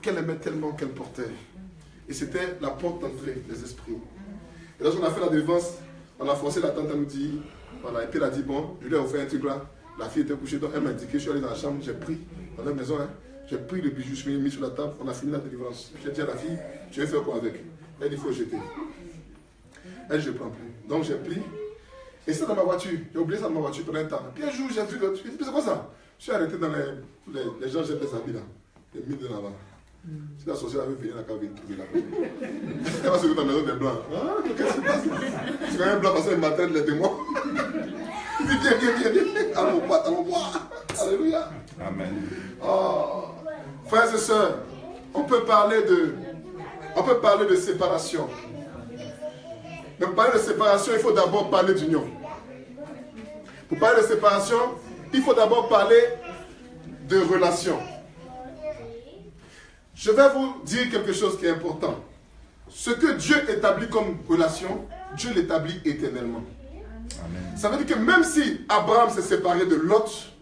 qu'elle aimait tellement qu'elle portait. Et c'était la porte d'entrée des esprits. Et lorsqu'on a fait la délivrance, on a forcé la tante à nous dire, voilà, et puis elle a dit, bon, je lui ai offert un truc là. La fille était couchée, donc elle m'a indiqué, je suis allé dans la chambre, j'ai pris, dans la maison, hein, j'ai pris le bijou, je l'ai mis sur la table, on a fini la délivrance. J'ai dit à la fille, tu veux faire quoi avec? Elle dit, il faut jeter. Elle, je ne prends plus. Donc j'ai pris. Et c'est dans ma voiture. J'ai oublié ça dans ma voiture pendant un temps. Puis un jour, j'ai vu l'autre. J'ai dit, mais c'est quoi ça? Je suis arrêté dans les gens jettent les habits là. Les mines de là-bas. Si la sorcière avait venu, la cave, il trouver là-bas. Elle va se mettre dans la maison des blancs. Ah, qu'est-ce qui se passe? C'est quand même blanc parce qu'elle m'attraite les démons. Viens. Allons boire. Alléluia. Amen. Oh. Frères et sœurs, on peut parler de séparation. Mais pour parler de séparation, il faut d'abord parler d'union. Pour parler de séparation, il faut d'abord parler de relation. Je vais vous dire quelque chose qui est important. Ce que Dieu établit comme relation, Dieu l'établit éternellement. Amen. Ça veut dire que même si Abraham s'est séparé de Lot,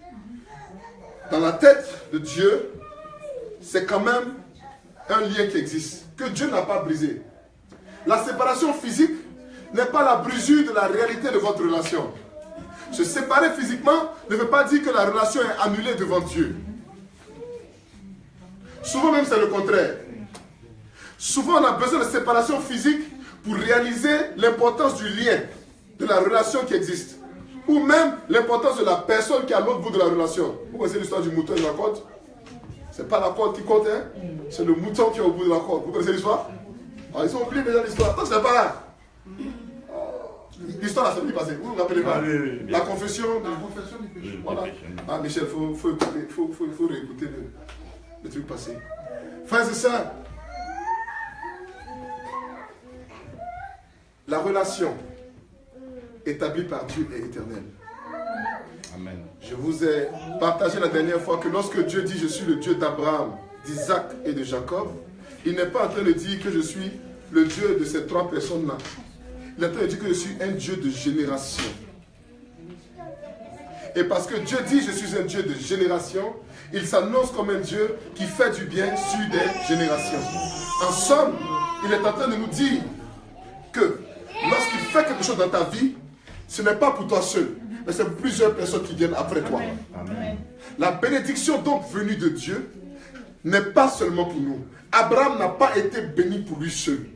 dans la tête de Dieu, c'est quand même un lien qui existe, que Dieu n'a pas brisé. La séparation physique n'est pas la brisure de la réalité de votre relation. Se séparer physiquement ne veut pas dire que la relation est annulée devant Dieu. Souvent même c'est le contraire. Souvent on a besoin de séparation physique pour réaliser l'importance du lien, de la relation qui existe. Ou même l'importance de la personne qui est à l'autre bout de la relation. Vous connaissez l'histoire du mouton et de la corde? C'est pas la corde qui compte, hein? C'est le mouton qui est au bout de la corde. Vous connaissez l'histoire? Ah, ils ont oublié déjà l'histoire. Toi, c'est pas là. L'histoire la semaine passée, vous vous rappelez pas? Oui. La confession du péché. Voilà. Ah, Michel, il faut réécouter le truc passé. Frères et sœurs, la relation établie par Dieu est éternelle. Amen. Je vous ai partagé la dernière fois que lorsque Dieu dit « Je suis le Dieu d'Abraham, d'Isaac et de Jacob », il n'est pas en train de dire que je suis le Dieu de ces trois personnes-là. Il est en train de dire que je suis un Dieu de génération. Et parce que Dieu dit « Je suis un Dieu de génération », il s'annonce comme un Dieu qui fait du bien sur des générations. En somme, il est en train de nous dire que lorsqu'il fait quelque chose dans ta vie, ce n'est pas pour toi seul, mais c'est pour plusieurs personnes qui viennent après toi. Amen. La bénédiction donc venue de Dieu n'est pas seulement pour nous. Abraham n'a pas été béni pour lui seul.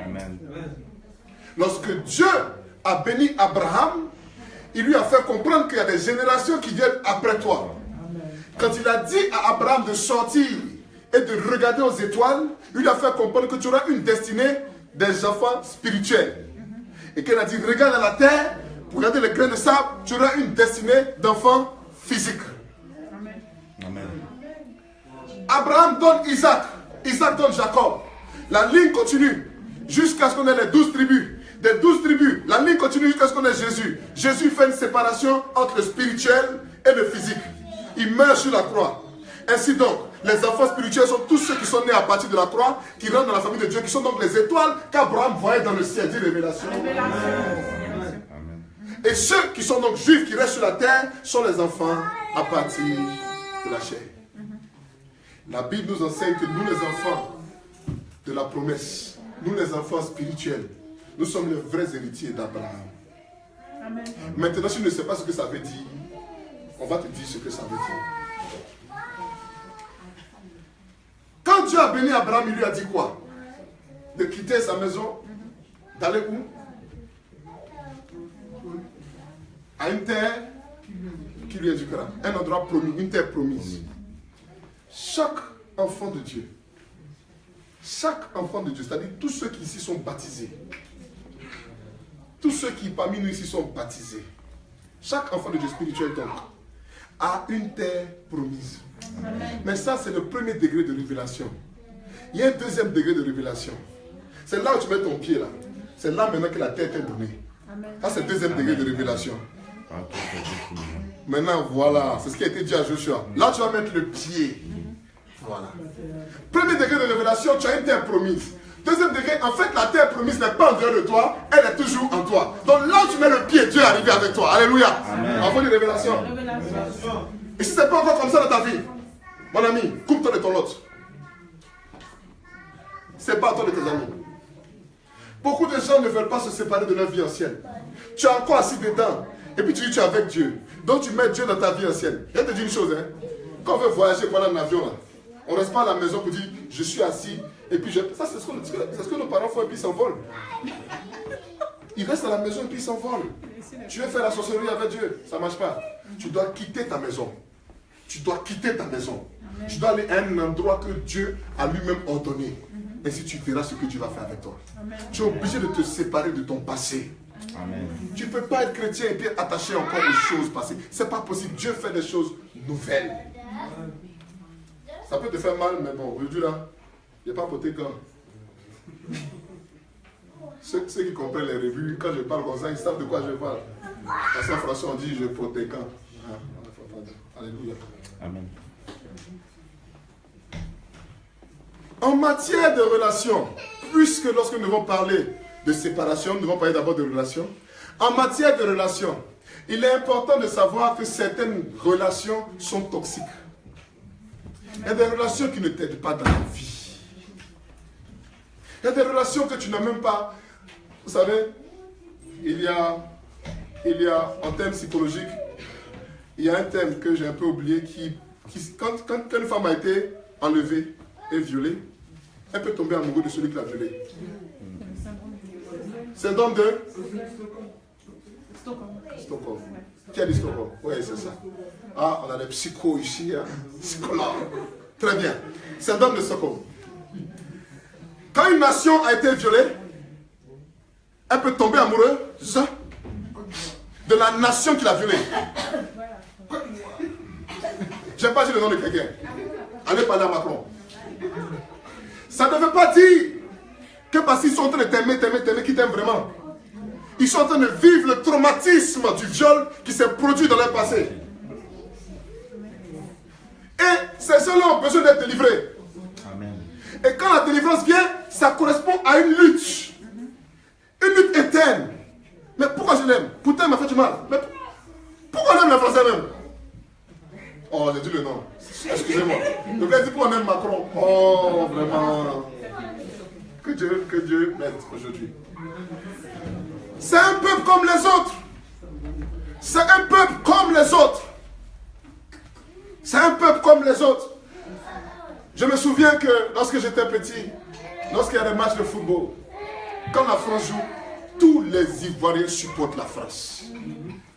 Amen. Lorsque Dieu a béni Abraham, il lui a fait comprendre qu'il y a des générations qui viennent après toi. Quand il a dit à Abraham de sortir et de regarder aux étoiles, il lui a fait comprendre que tu auras une destinée des enfants spirituels. Et qu'il a dit, regarde à la terre, pour regarder les grains de sable, tu auras une destinée d'enfants physiques. Amen. Abraham donne Isaac, Isaac donne Jacob. La ligne continue jusqu'à ce qu'on ait les 12 tribus. Des 12 tribus, la ligne continue jusqu'à ce qu'on ait Jésus. Jésus fait une séparation entre le spirituel et le physique. Il meurt sur la croix. Ainsi donc, les enfants spirituels sont tous ceux qui sont nés à partir de la croix, qui rentrent dans la famille de Dieu, qui sont donc les étoiles qu'Abraham voyait dans le ciel. Dit révélation. Amen. Et ceux qui sont donc juifs, qui restent sur la terre, sont les enfants à partir de la chair. La Bible nous enseigne que nous, les enfants de la promesse, nous, les enfants spirituels, nous sommes les vrais héritiers d'Abraham. Maintenant, si tu ne sais pas ce que ça veut dire, on va te dire ce que ça veut dire. Quand Dieu a béni Abraham, il lui a dit quoi? De quitter sa maison, d'aller où? À une terre qui lui indiquera. Un endroit promis, une terre promise. Chaque enfant de Dieu, c'est-à-dire tous ceux qui ici sont baptisés, tous ceux qui parmi nous ici sont baptisés, chaque enfant de Dieu spirituel donc, a une terre promise. Amen. Mais ça, c'est le premier degré de révélation. Il y a un deuxième degré de révélation. C'est là où tu mets ton pied là. C'est là maintenant que la terre t'est donnée. Ça, c'est le deuxième degré de révélation. Maintenant, voilà, c'est ce qui a été dit à Joshua. Là, tu vas mettre le pied. Voilà. Premier degré de révélation, tu as une terre promise. Deuxième degré, en fait, la terre promise n'est pas en dehors de toi, elle est toujours en toi. Donc là où tu mets le pied, Dieu est arrivé avec toi. Alléluia. Avant une révélation. Et si ce n'est pas encore comme ça dans ta vie, mon ami, coupe-toi de ton lot. Sépare-toi de tes amis. Beaucoup de gens ne veulent pas se séparer de leur vie ancienne. Tu es encore assis dedans. Et puis tu dis tu es avec Dieu. Donc tu mets Dieu dans ta vie ancienne. Je vais te dire une chose. Quand on veut voyager pendant un avion, là, on ne reste pas à la maison pour dire je suis assis. Et puis ça c'est ce que nos parents font et puis ils s'envolent. Ils restent à la maison et puis ils s'envolent. Tu veux faire la sorcellerie avec Dieu. Ça ne marche pas. Tu dois quitter ta maison. Tu dois quitter ta maison. Amen. Tu dois aller à un endroit que Dieu a lui-même ordonné. Ainsi tu verras ce que Dieu va faire avec toi. Amen. Tu es obligé de te séparer de ton passé. Amen. Tu ne peux pas être chrétien et puis attaché encore aux choses passées. Ce n'est pas possible. Dieu fait des choses nouvelles. Ça peut te faire mal, mais bon, aujourd'hui là, il n'y a pas porté quand. Ceux qui comprennent les revues, quand je parle comme ça, ils savent de quoi je parle. Parce qu'en français, on dit je portais quand. Alléluia. Amen. En matière de relations, puisque lorsque nous devons parler de séparation, nous devons parler d'abord de relations. En matière de relations, il est important de savoir que certaines relations sont toxiques. Il y a des relations qui ne t'aident pas dans la vie. Il y a des relations que tu n'as même pas. Vous savez, il y a en termes psychologiques, il y a un thème que j'ai un peu oublié quand une femme a été enlevée et violée, elle peut tomber amoureuse de celui qui l'a violée. Syndrome de Stockholm. Qui a dit Stockholm? Oui, c'est ça. Ah, on a des psychos ici, hein? Psychologues. Très bien. Syndrome de Stockholm. Quand une nation a été violée, elle peut tomber amoureuse de la nation qui l'a violée. Je n'ai pas dit le nom de quelqu'un. Allez parler à Macron. Ça ne veut pas dire que parce qu'ils sont en train de t'aimer, qu'ils t'aiment vraiment. Ils sont en train de vivre le traumatisme du viol qui s'est produit dans leur passé. Et ces gens-là ont besoin d'être délivrés. Amen. Et quand la délivrance vient, ça correspond à une lutte. Une lutte interne. Mais pourquoi je l'aime? Pourtant, il m'a fait du mal. Mais pourquoi on aime les Français même? Oh, j'ai dit le nom. Excusez-moi. Je voulais dire pourquoi on aime Macron. Oh, vraiment. Que Dieu m'aide aujourd'hui. C'est un peuple comme les autres. C'est un peuple comme les autres. C'est un peuple comme les autres. Je me souviens que lorsque j'étais petit, lorsqu'il y a des matchs de football, quand la France joue, tous les Ivoiriens supportent la France.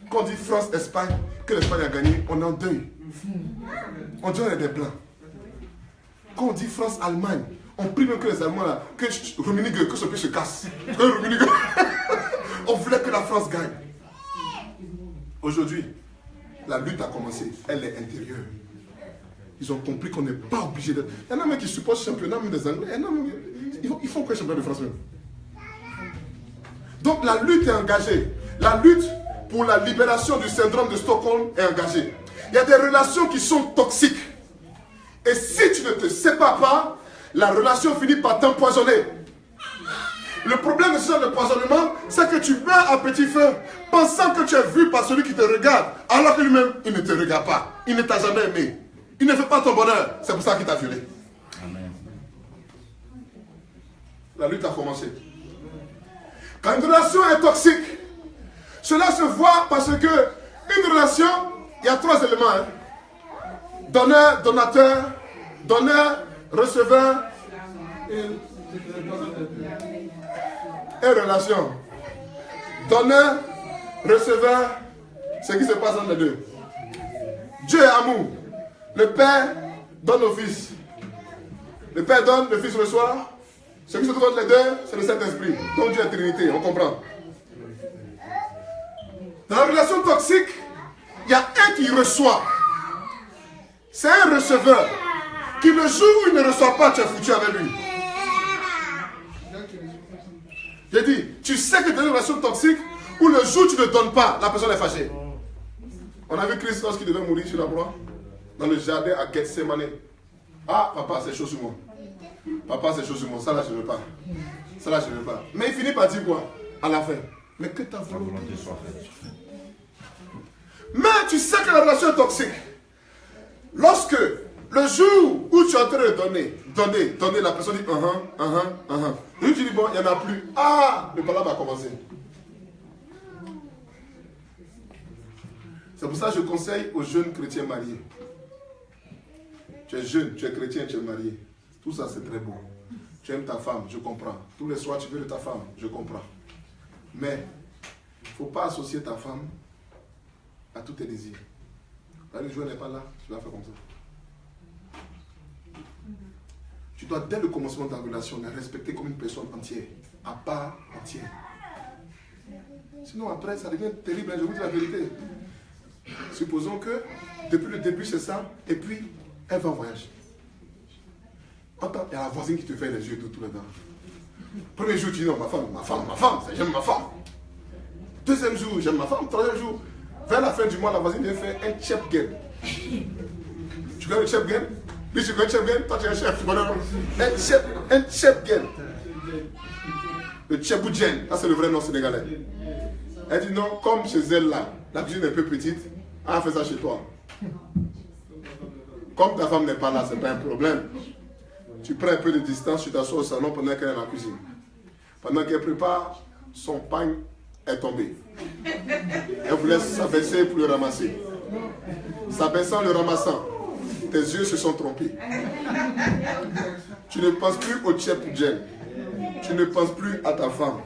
Quand on dit France-Espagne, que l'Espagne a gagné, on est en deuil. On dit on est des blancs. Quand on dit France-Allemagne, on prie même que les Allemands là, que Rummenigge, que ce pays se casse. On voulait que la France gagne. Aujourd'hui, la lutte a commencé. Elle est intérieure. Ils ont compris qu'on n'est pas obligé d'être. Il y en a même qui supportent le championnat même des Anglais. Ils font quoi le championnat de France même? Donc la lutte est engagée. La lutte pour la libération du syndrome de Stockholm est engagée. Il y a des relations qui sont toxiques. Et si tu ne te sépares pas, la relation finit par t'empoisonner. Le problème de ce genre de poisonnement, c'est que tu meurs à petit feu, pensant que tu es vu par celui qui te regarde, alors que lui-même, il ne te regarde pas. Il ne t'a jamais aimé. Il ne fait pas ton bonheur. C'est pour ça qu'il t'a violé. Amen. La lutte a commencé. Quand une relation est toxique, cela se voit parce que une relation, il y a 3 éléments. Hein. Donneur, donateur, donneur, receveur et relation. Donneur, receveur, ce qui se passe entre les deux. Dieu est amour. Le Père donne au Fils. Le Père donne, le Fils reçoit. Ce qui se trouve entre les deux, c'est le Saint-Esprit. Donc Dieu est Trinité, on comprend. Dans la relation toxique, il y a un qui reçoit. C'est un receveur. Qui le jour où il ne reçoit pas, tu es foutu avec lui. J'ai dit, tu sais que tu as une relation toxique où le jour où tu ne donnes pas, la personne est fâchée. On a vu Christ lorsqu'il devait mourir sur la croix, dans le jardin à Gethsemane. Ah, papa, c'est chaud sur moi. Papa, c'est chaud sur moi. Ça là, je ne veux pas. Ça là, je ne veux pas. Mais il finit par dire quoi? À la fin. Mais que ta volonté soit faite. Mais tu sais que la relation est toxique. Lorsque le jour où tu es en train de donner, la personne dit lui tu dis bon, il n'y en a plus. Ah, le problème va commencer. C'est pour ça que je conseille aux jeunes chrétiens mariés. Tu es jeune, tu es chrétien, tu es marié. Tout ça c'est très beau. Tu aimes ta femme, je comprends. Tous les soirs tu veux de ta femme, je comprends. Mais il ne faut pas associer ta femme à tous tes désirs. Là, le jour n'est pas là, tu vas faire comme ça. Tu dois, dès le commencement de ta relation, la respecter comme une personne entière, à part entière. Sinon après, ça devient terrible, je vous dis la vérité. Supposons que depuis le début c'est ça, et puis elle va en voyage. Il y a la voisine qui te fait les yeux tout le temps. Premier jour, tu dis non, ma femme, j'aime ma femme. Deuxième jour, j'aime ma femme. Troisième jour, vers la fin du mois, la voisine vient faire un chef game. Tu connais le chef game? Lui, tu connais le chef game? Toi, tu es un chef. Tu connais un chef game. Le Tcheboudjen, ça c'est le vrai nom sénégalais. Elle dit non, comme chez elle là, la cuisine est un peu petite, elle fait ça chez toi. Comme ta femme n'est pas là, c'est pas un problème. Tu prends un peu de distance, tu t'assois au salon pendant qu'elle est dans la cuisine. Pendant qu'elle prépare, son pain est tombé. Elle vous laisse s'abaisser pour le ramasser. S'abaissant, le ramassant, tes yeux se sont trompés. Tu ne penses plus au Tcheboudjen. Tu ne penses plus à ta femme.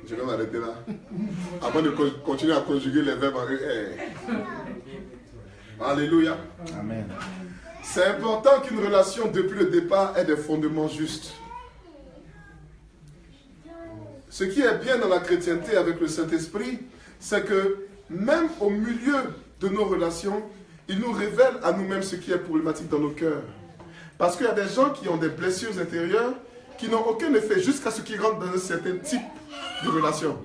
Je vais m'arrêter là. Avant de continuer à conjuguer les verbes en ER. Alléluia. Amen. C'est important qu'une relation depuis le départ ait des fondements justes. Ce qui est bien dans la chrétienté avec le Saint-Esprit, c'est que même au milieu de nos relations, il nous révèle à nous-mêmes ce qui est problématique dans nos cœurs. Parce qu'il y a des gens qui ont des blessures intérieures qui n'ont aucun effet jusqu'à ce qu'ils rentrent dans un certain type de relation.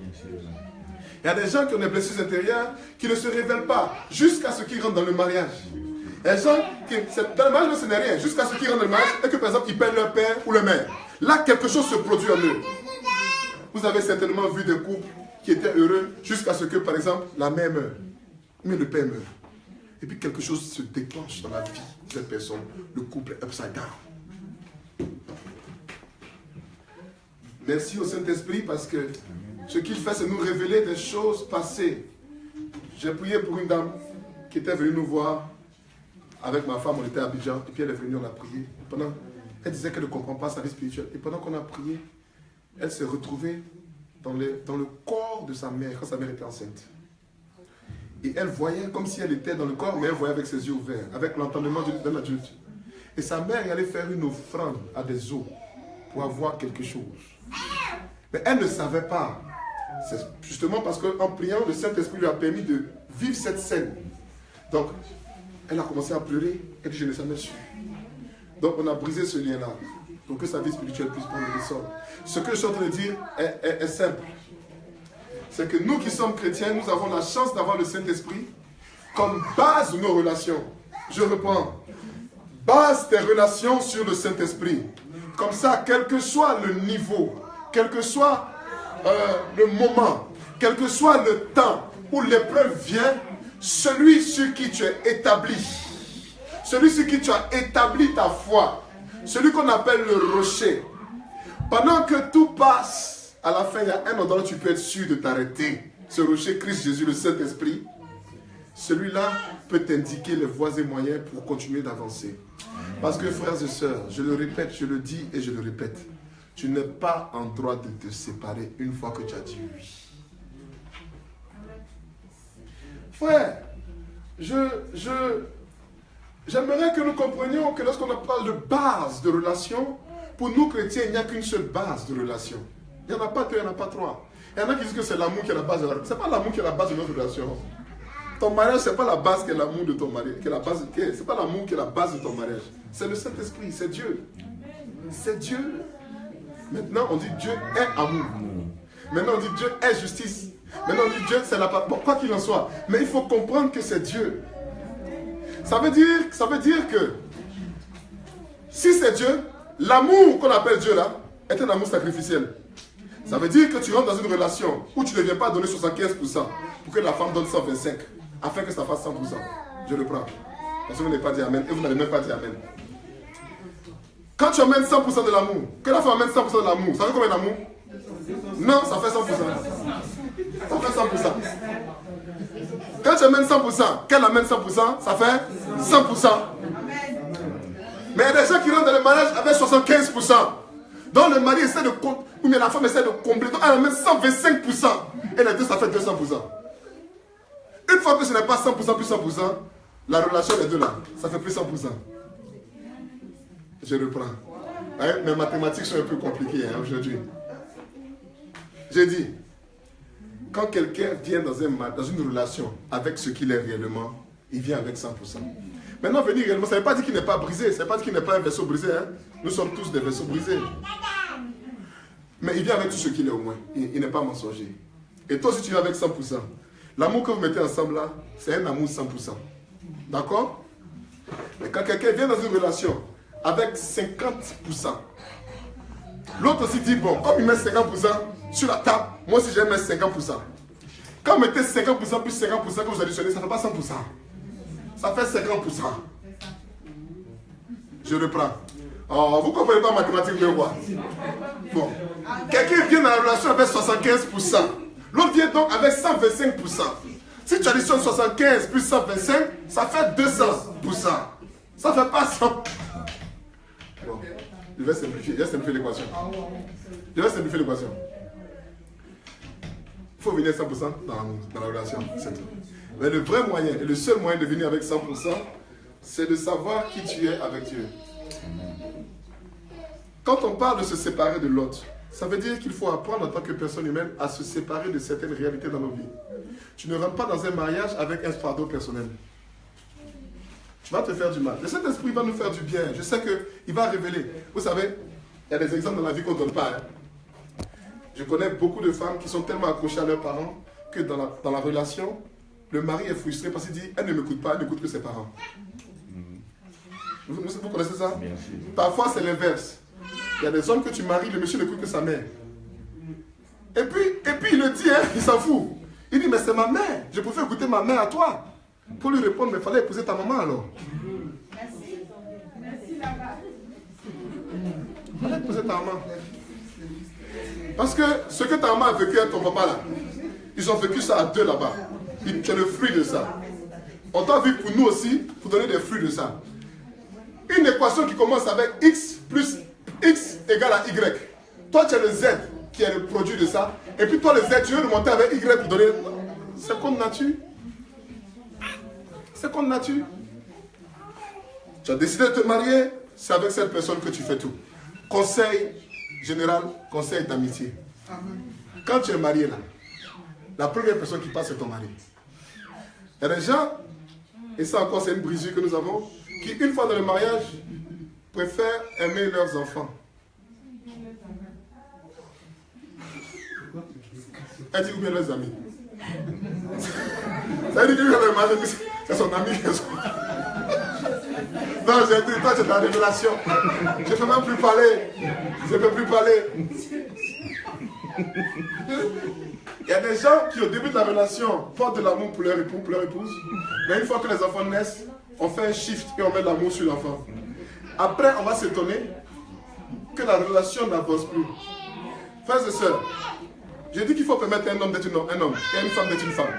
Il y a des gens qui ont des blessures intérieures qui ne se révèlent pas jusqu'à ce qu'ils rentrent dans le mariage. Il y a des gens qui, dans le mariage, ce n'est rien, jusqu'à ce qu'ils rentrent dans le mariage et que par exemple ils perdent leur père ou leur mère. Là, quelque chose se produit en eux. Vous avez certainement vu des couples qui étaient heureux jusqu'à ce que par exemple la mère meure, mais le père meurt. Et puis quelque chose se déclenche dans la vie de cette personne. Le couple est upside down. Merci au Saint-Esprit parce que ce qu'il fait, c'est nous révéler des choses passées. J'ai prié pour une dame qui était venue nous voir avec ma femme, on était à Abidjan, et puis elle est venue, on a prié. Elle disait qu'elle ne comprend pas sa vie spirituelle. Et pendant qu'on a prié, elle s'est retrouvée dans le corps de sa mère, quand sa mère était enceinte. Et elle voyait comme si elle était dans le corps, mais elle voyait avec ses yeux ouverts, avec l'entendement d'un adulte. Et sa mère allait faire une offrande à des eaux pour avoir quelque chose. Mais elle ne savait pas. C'est justement parce qu'en priant, le Saint-Esprit lui a permis de vivre cette scène. Donc, elle a commencé à pleurer. Elle dit, je n'ai jamais su. Donc, on a brisé ce lien-là. Pour que sa vie spirituelle puisse prendre l'essor. Ce que je suis en train de dire est simple. C'est que nous qui sommes chrétiens, nous avons la chance d'avoir le Saint-Esprit comme base de nos relations. Je reprends. Base tes relations sur le Saint-Esprit. Comme ça, quel que soit le niveau, quel que soit le moment, quel que soit le temps où l'épreuve vient, celui sur qui tu es établi, celui sur qui tu as établi ta foi, celui qu'on appelle le rocher, pendant que tout passe, à la fin, il y a un endroit où tu peux être sûr de t'arrêter. Ce rocher, Christ Jésus, le Saint-Esprit, celui-là peut t'indiquer les voies et moyens pour continuer d'avancer. Parce que, frères et sœurs, je le répète, je le dis et je le répète, tu n'es pas en droit de te séparer une fois que tu as dit oui. Frère, j'aimerais que nous comprenions que lorsqu'on parle de base de relation, pour nous chrétiens, il n'y a qu'une seule base de relation. Il n'y en a pas deux, il n'y en a pas trois. Il y en a qui disent que c'est l'amour qui est la base de la relation. Ce n'est pas l'amour qui est la base de notre relation. Ton mariage, ce n'est pas la base qui est l'amour de ton mariage. Ce n'est pas l'amour qui est la base de ton mariage. C'est le Saint-Esprit, c'est Dieu. C'est Dieu. Maintenant, on dit Dieu est amour. Maintenant, on dit Dieu est justice. Maintenant, on dit Dieu, c'est la parole. Bon, quoi qu'il en soit. Mais il faut comprendre que c'est Dieu. Ça veut dire que si c'est Dieu, l'amour qu'on appelle Dieu là, est un amour sacrificiel. Ça veut dire que tu rentres dans une relation où tu ne viens pas donner 75% pour que la femme donne 125, afin que ça fasse 100%. Je le prends. Parce que vous n'avez pas dit Amen et vous n'avez même pas dit Amen. Quand tu amènes 100% de l'amour, que la femme amène 100% de l'amour, ça fait combien d'amour? Non, ça fait 100%. Ça fait 100%. Quand tu amènes 100%, qu'elle amène 100%, ça fait 100%. Mais il y a des gens qui rentrent dans le mariage avec 75%. Donc le mari essaie de combler, ou bien la femme essaie de combler, donc elle amène 125%. Et les deux, ça fait 200%. Une fois que ce n'est pas 100% plus 100%, la relation des deux là, ça fait plus 100%. Je reprends. Ouais, mes mathématiques sont un peu compliquées aujourd'hui. J'ai dit, quand quelqu'un vient dans une relation avec ce qu'il est réellement, il vient avec 100%. Maintenant, venir réellement, ça ne veut pas dire qu'il n'est pas brisé, ça ne veut pas dire qu'il n'est pas un vaisseau brisé. Hein? Nous sommes tous des vaisseaux brisés. Mais il vient avec tout ce qu'il est au moins. Il n'est pas mensonger. Et toi, si tu viens avec 100%, l'amour que vous mettez ensemble là, c'est un amour 100%. D'accord? Mais quand quelqu'un vient dans une relation avec 50%, l'autre aussi dit, bon, comme il met 50% sur la table, moi aussi je vais mettre 50%. Quand vous mettez 50% plus 50% que vous additionnez, ça ne fait pas 100%. Ça fait 50%. Je reprends. Oh, vous ne comprenez pas mathématiques de quoi? Bon. Quelqu'un vient dans la relation avec 75%. L'autre vient donc avec 125%. Si tu additionnes 75 plus 125, ça fait 200%. Ça ne fait pas 100%. Bon. Je vais simplifier l'équation. Il faut venir 100% dans la relation. C'est tout. Mais le vrai moyen, et le seul moyen de venir avec 100%, c'est de savoir qui tu es avec Dieu. Quand on parle de se séparer de l'autre, ça veut dire qu'il faut apprendre en tant que personne humaine à se séparer de certaines réalités dans nos vies. Tu ne rentres pas dans un mariage avec un fardeau personnel. Tu vas te faire du mal. Le Saint-Esprit va nous faire du bien. Je sais qu'il va révéler. Vous savez, il y a des exemples dans la vie qu'on ne donne pas. Hein. Je connais beaucoup de femmes qui sont tellement accrochées à leurs parents que dans la relation, le mari est frustré parce qu'il dit, elle ne m'écoute pas, elle n'écoute que ses parents. Vous connaissez ça? Bien sûr. Parfois, c'est l'inverse. Il y a des hommes que tu maries, le monsieur n'écoute que sa mère. Et puis il le dit, hein, il s'en fout. Il dit, mais c'est ma mère. Je préfère écouter ma mère à toi. Pour lui répondre, mais il fallait épouser ta maman alors. Merci. Merci là-bas. Il fallait épouser ta maman. Parce que ce que ta maman a vécu avec ton papa là, ils ont vécu ça à deux là-bas. Tu es le fruit de ça. On t'a vu pour nous aussi, pour donner des fruits de ça. Une équation qui commence avec x plus x égale à y. Toi, tu as le z qui est le produit de ça. Et puis toi, le z, tu veux remonter avec y pour donner... C'est contre nature. C'est contre nature. Tu as décidé de te marier, c'est avec cette personne que tu fais tout. Conseil général, conseil d'amitié. Quand tu es marié là, la première personne qui passe, c'est ton mari. Il y a des gens, et ça encore c'est une brisure que nous avons, qui une fois dans le mariage, préfèrent aimer leurs enfants. Elle dit ou bien leurs amis. Ça veut dire que dans le mariage, c'est son ami. Non, j'ai dit, toi tu es dans la révélation. Je ne peux même plus parler. Je ne peux plus parler. Il y a des gens qui au début de la relation portent de l'amour pour leur époux, pour leur épouse. Mais une fois que les enfants naissent, on fait un shift et on met de l'amour sur l'enfant. Après, on va s'étonner que la relation n'avance plus. Frères et sœurs, je dis qu'il faut permettre à un homme d'être un homme et à une femme d'être une femme.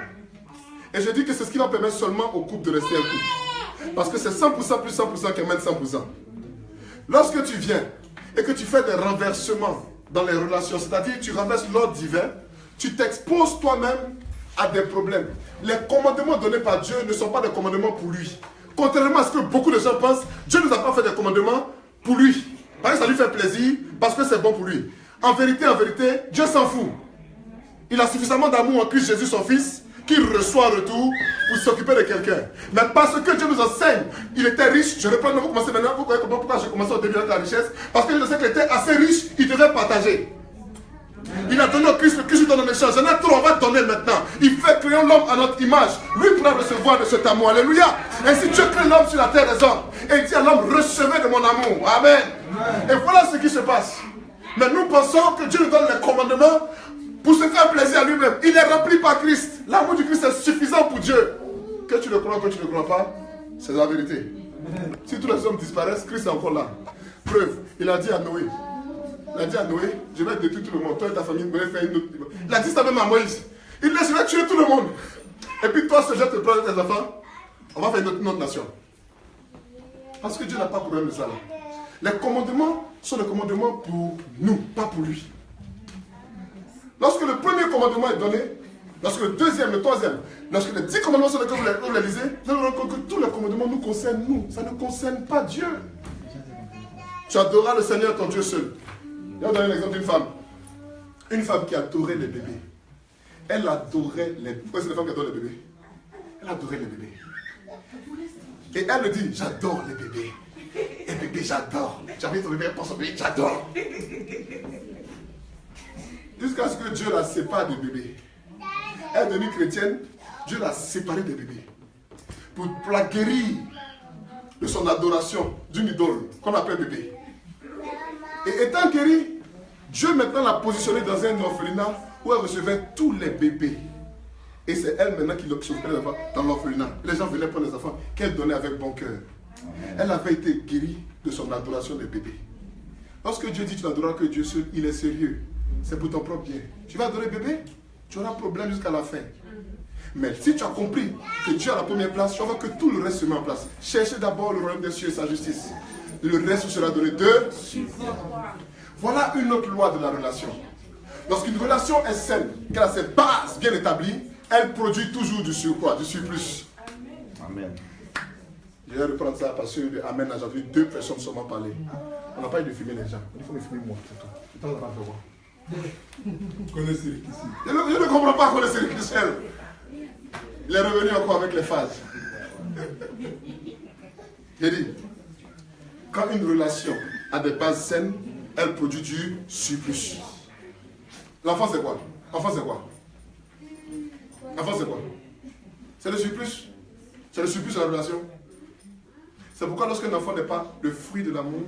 Et je dis que c'est ce qui va permettre seulement au couple de rester un couple. Parce que c'est 100% plus 100% qui amène 100%. Lorsque tu viens et que tu fais des renversements dans les relations, c'est-à-dire tu renverses l'ordre divin, tu t'exposes toi-même à des problèmes. Les commandements donnés par Dieu ne sont pas des commandements pour lui. Contrairement à ce que beaucoup de gens pensent, Dieu ne nous a pas fait des commandements pour lui. Parce que ça lui fait plaisir, parce que c'est bon pour lui. En vérité, Dieu s'en fout. Il a suffisamment d'amour en Christ Jésus, son Fils, qu'il reçoit en retour pour s'occuper de quelqu'un. Mais parce que Dieu nous enseigne, il était riche. Je reprends, vous commencez maintenant, vous voyez pourquoi j'ai commencé au début avec la richesse. Parce que je sais qu'il était assez riche, il devait partager. Il a donné au Christ, le Christ lui donne en échange. Il y en a trop, on va donner maintenant. Il fait créer l'homme à notre image. Lui pourra recevoir de cet amour. Alléluia. Ainsi Dieu crée l'homme sur la terre des hommes. Et il dit à l'homme, recevez de mon amour. Amen. Et voilà ce qui se passe. Mais nous pensons que Dieu nous donne les commandements pour se faire plaisir à lui-même. Il est rempli par Christ. L'amour du Christ est suffisant pour Dieu. Que tu le crois, que tu ne le crois pas, c'est la vérité. Si tous les hommes disparaissent, Christ est encore là. Preuve, il a dit à Noé. Il a dit à Noé, je vais détruire tout le monde. Toi et ta famille, vous allez faire une autre. Il a dit ça même à Moïse. Il dit, je vais tuer tout le monde. Et puis toi, ce jette te prendre tes enfants. On va faire une autre nation. Parce que Dieu n'a pas de problème de ça là. Les commandements sont des commandements pour nous, pas pour lui. Lorsque le premier commandement est donné, lorsque le deuxième, le troisième, lorsque les 10 commandements sont lesquels vous les lisez, vous allez vous rendre compte que tous les commandements nous concernent nous. Ça ne concerne pas Dieu. Tu adoreras le Seigneur ton Dieu seul. Je vais vous donner l'exemple d'une femme. Une femme qui adorait les bébés. Elle adorait les bébés. Pourquoi c'est les femmes qui adorent les bébés? Elle adorait les bébés. Et elle dit, j'adore les bébés. Les bébés, j'adore. J'avais ton bébé pour son bébé, j'adore. Jusqu'à ce que Dieu la sépare des bébés. Elle est devenue chrétienne, Dieu l'a séparée des bébés. Pour la guérir de son adoration d'une idole qu'on appelle bébé. Et étant guérie, Dieu maintenant l'a positionnée dans un orphelinat où elle recevait tous les bébés. Et c'est elle maintenant qui s'occupait des enfants dans l'orphelinat. Les gens venaient prendre les enfants qu'elle donnait avec bon cœur. Elle avait été guérie de son adoration des bébés. Lorsque Dieu dit tu n'adoreras que Dieu seul, il est sérieux. C'est pour ton propre bien. Tu vas adorer bébé, tu auras un problème jusqu'à la fin. Mais si tu as compris que Dieu est à la première place, tu vas voir que tout le reste se met en place. Cherchez d'abord le royaume des cieux et sa justice. Le reste sera donné de. Voilà une autre loi de la relation. Lorsqu'une relation est saine, qu'elle a ses bases bien établies, elle produit toujours du surcroît, du surplus. Amen. Je vais reprendre ça parce que Amen a entendu 2 personnes seulement parler. On n'a pas eu de filmer les gens. Il faut me filmer moi, c'est tout. C'est pas grave de voir. Connaissez ici. Je ne comprends pas connaissez le Christian. Il est revenu encore avec les phases. J'ai dit, quand une relation a des bases saines, elle produit du surplus. L'enfant c'est quoi? L'enfant c'est quoi? L'enfant c'est quoi? C'est le surplus. C'est le surplus de la relation. C'est pourquoi lorsqu'un enfant n'est pas le fruit de l'amour,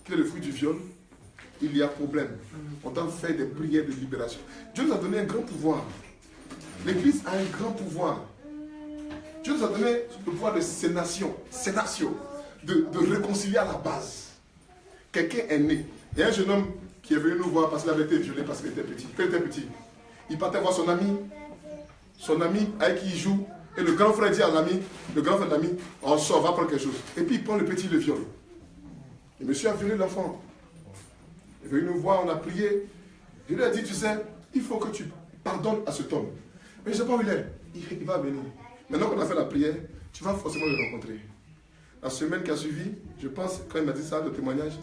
qu'il est le fruit du viol, il y a problème. On doit faire des prières de libération. Dieu nous a donné un grand pouvoir. L'Église a un grand pouvoir. Dieu nous a donné le pouvoir de sénation, de réconcilier à la base. Quelqu'un est né. Il y a un jeune homme qui est venu nous voir parce qu'il avait été violé parce qu'il était petit. Quand il était petit, il partait voir son ami avec qui il joue. Et le grand frère dit à l'ami, le grand frère de l'ami, on sort, on va prendre quelque chose. Et puis il prend le petit, le viole. Le monsieur a violé l'enfant. Il est venu nous voir, on a prié. Je lui ai dit, tu sais, il faut que tu pardonnes à cet homme. Mais je ne sais pas où il est. Il va venir. Maintenant qu'on a fait la prière, tu vas forcément le rencontrer. La semaine qui a suivi, je pense, quand il m'a dit ça, le témoignage,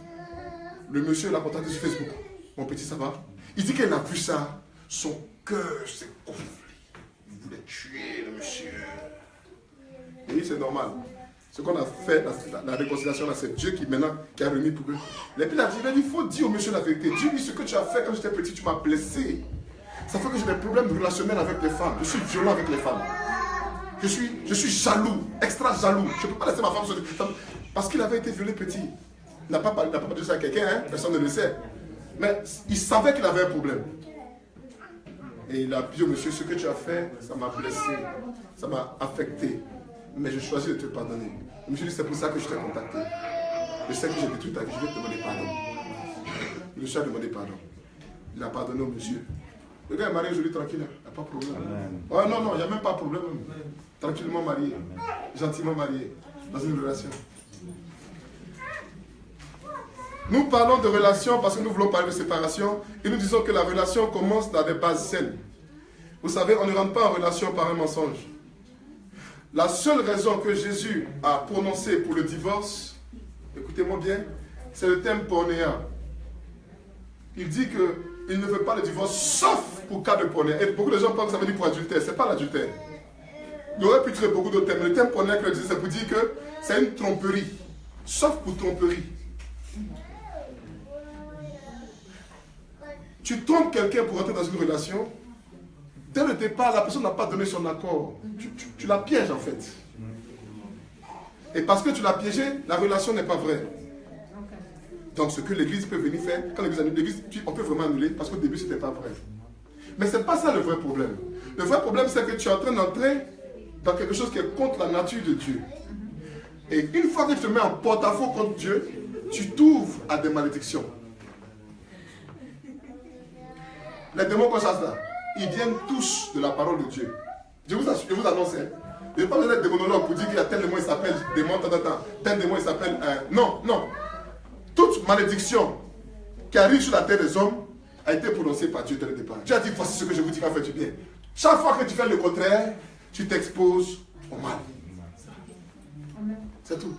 le monsieur l'a contacté sur Facebook. Mon petit, ça va? Il dit qu'il a vu ça, son cœur s'est gonflé. Il voulait tuer le monsieur. Et c'est normal. Ce qu'on a fait, la réconciliation, là, c'est Dieu qui maintenant qui a remis pour eux. Et puis il a dit, il faut dire au monsieur la vérité. Dis-lui ce que tu as fait quand j'étais petit, tu m'as blessé. Ça fait que j'ai des problèmes relationnels avec les femmes. Je suis violent avec les femmes. Je suis jaloux, extra jaloux. Je ne peux pas laisser ma femme se... Parce qu'il avait été violé petit. Il n'a pas dit ça à quelqu'un, hein? Personne ne le sait. Mais il savait qu'il avait un problème. Et il a dit au monsieur, ce que tu as fait, ça m'a blessé, ça m'a affecté. Mais je choisis de te pardonner. Le monsieur dit, c'est pour ça que je t'ai contacté. Je sais que j'ai détruit ta vie, je vais te demander pardon. Le monsieur a demandé pardon. Il a pardonné au monsieur. Le gars est marié aujourd'hui tranquille, il n'y a pas de problème. Oh, non, il n'y a même pas de problème. Tranquillement marié, gentiment marié, dans une relation. Nous parlons de relation parce que nous voulons parler de séparation et nous disons que la relation commence dans des bases saines. Vous savez, on ne rentre pas en relation par un mensonge. La seule raison que Jésus a prononcée pour le divorce, écoutez-moi bien, c'est le thème pornéa. Il dit qu'il ne veut pas le divorce sauf pour cas de pornéa. Et beaucoup de gens pensent que ça veut dire pour adultère. Ce n'est pas l'adultère. Il aurait pu trouver beaucoup d'autres thèmes. Le thème pornéa que je dis, c'est pour dire que c'est une tromperie. Sauf pour tromperie. Tu trompes quelqu'un pour entrer dans une relation. Dès le départ, la personne n'a pas donné son accord. Tu la pièges en fait. Et parce que tu l'as piégé, la relation n'est pas vraie. Donc ce que l'Église peut venir faire, quand l'Église annule, on peut vraiment annuler parce qu'au début, ce n'était pas vrai. Mais ce n'est pas ça le vrai problème. Le vrai problème, c'est que tu es en train d'entrer dans quelque chose qui est contre la nature de Dieu. Et une fois que tu te mets en porte-à-faux contre Dieu, tu t'ouvres à des malédictions. Les démons comme ça, ils viennent tous de la parole de Dieu. Je vous annonce, je ne vais pas donner des démonologues pour dire qu'il y a tel démon, il s'appelle démon, tel démon, il s'appelle... non. Toute malédiction qui arrive sur la terre des hommes a été prononcée par Dieu dès le départ. Dieu a dit, voici ce que je vous dis, va faire du bien. Chaque fois que tu fais le contraire, tu t'exposes au mal. C'est tout.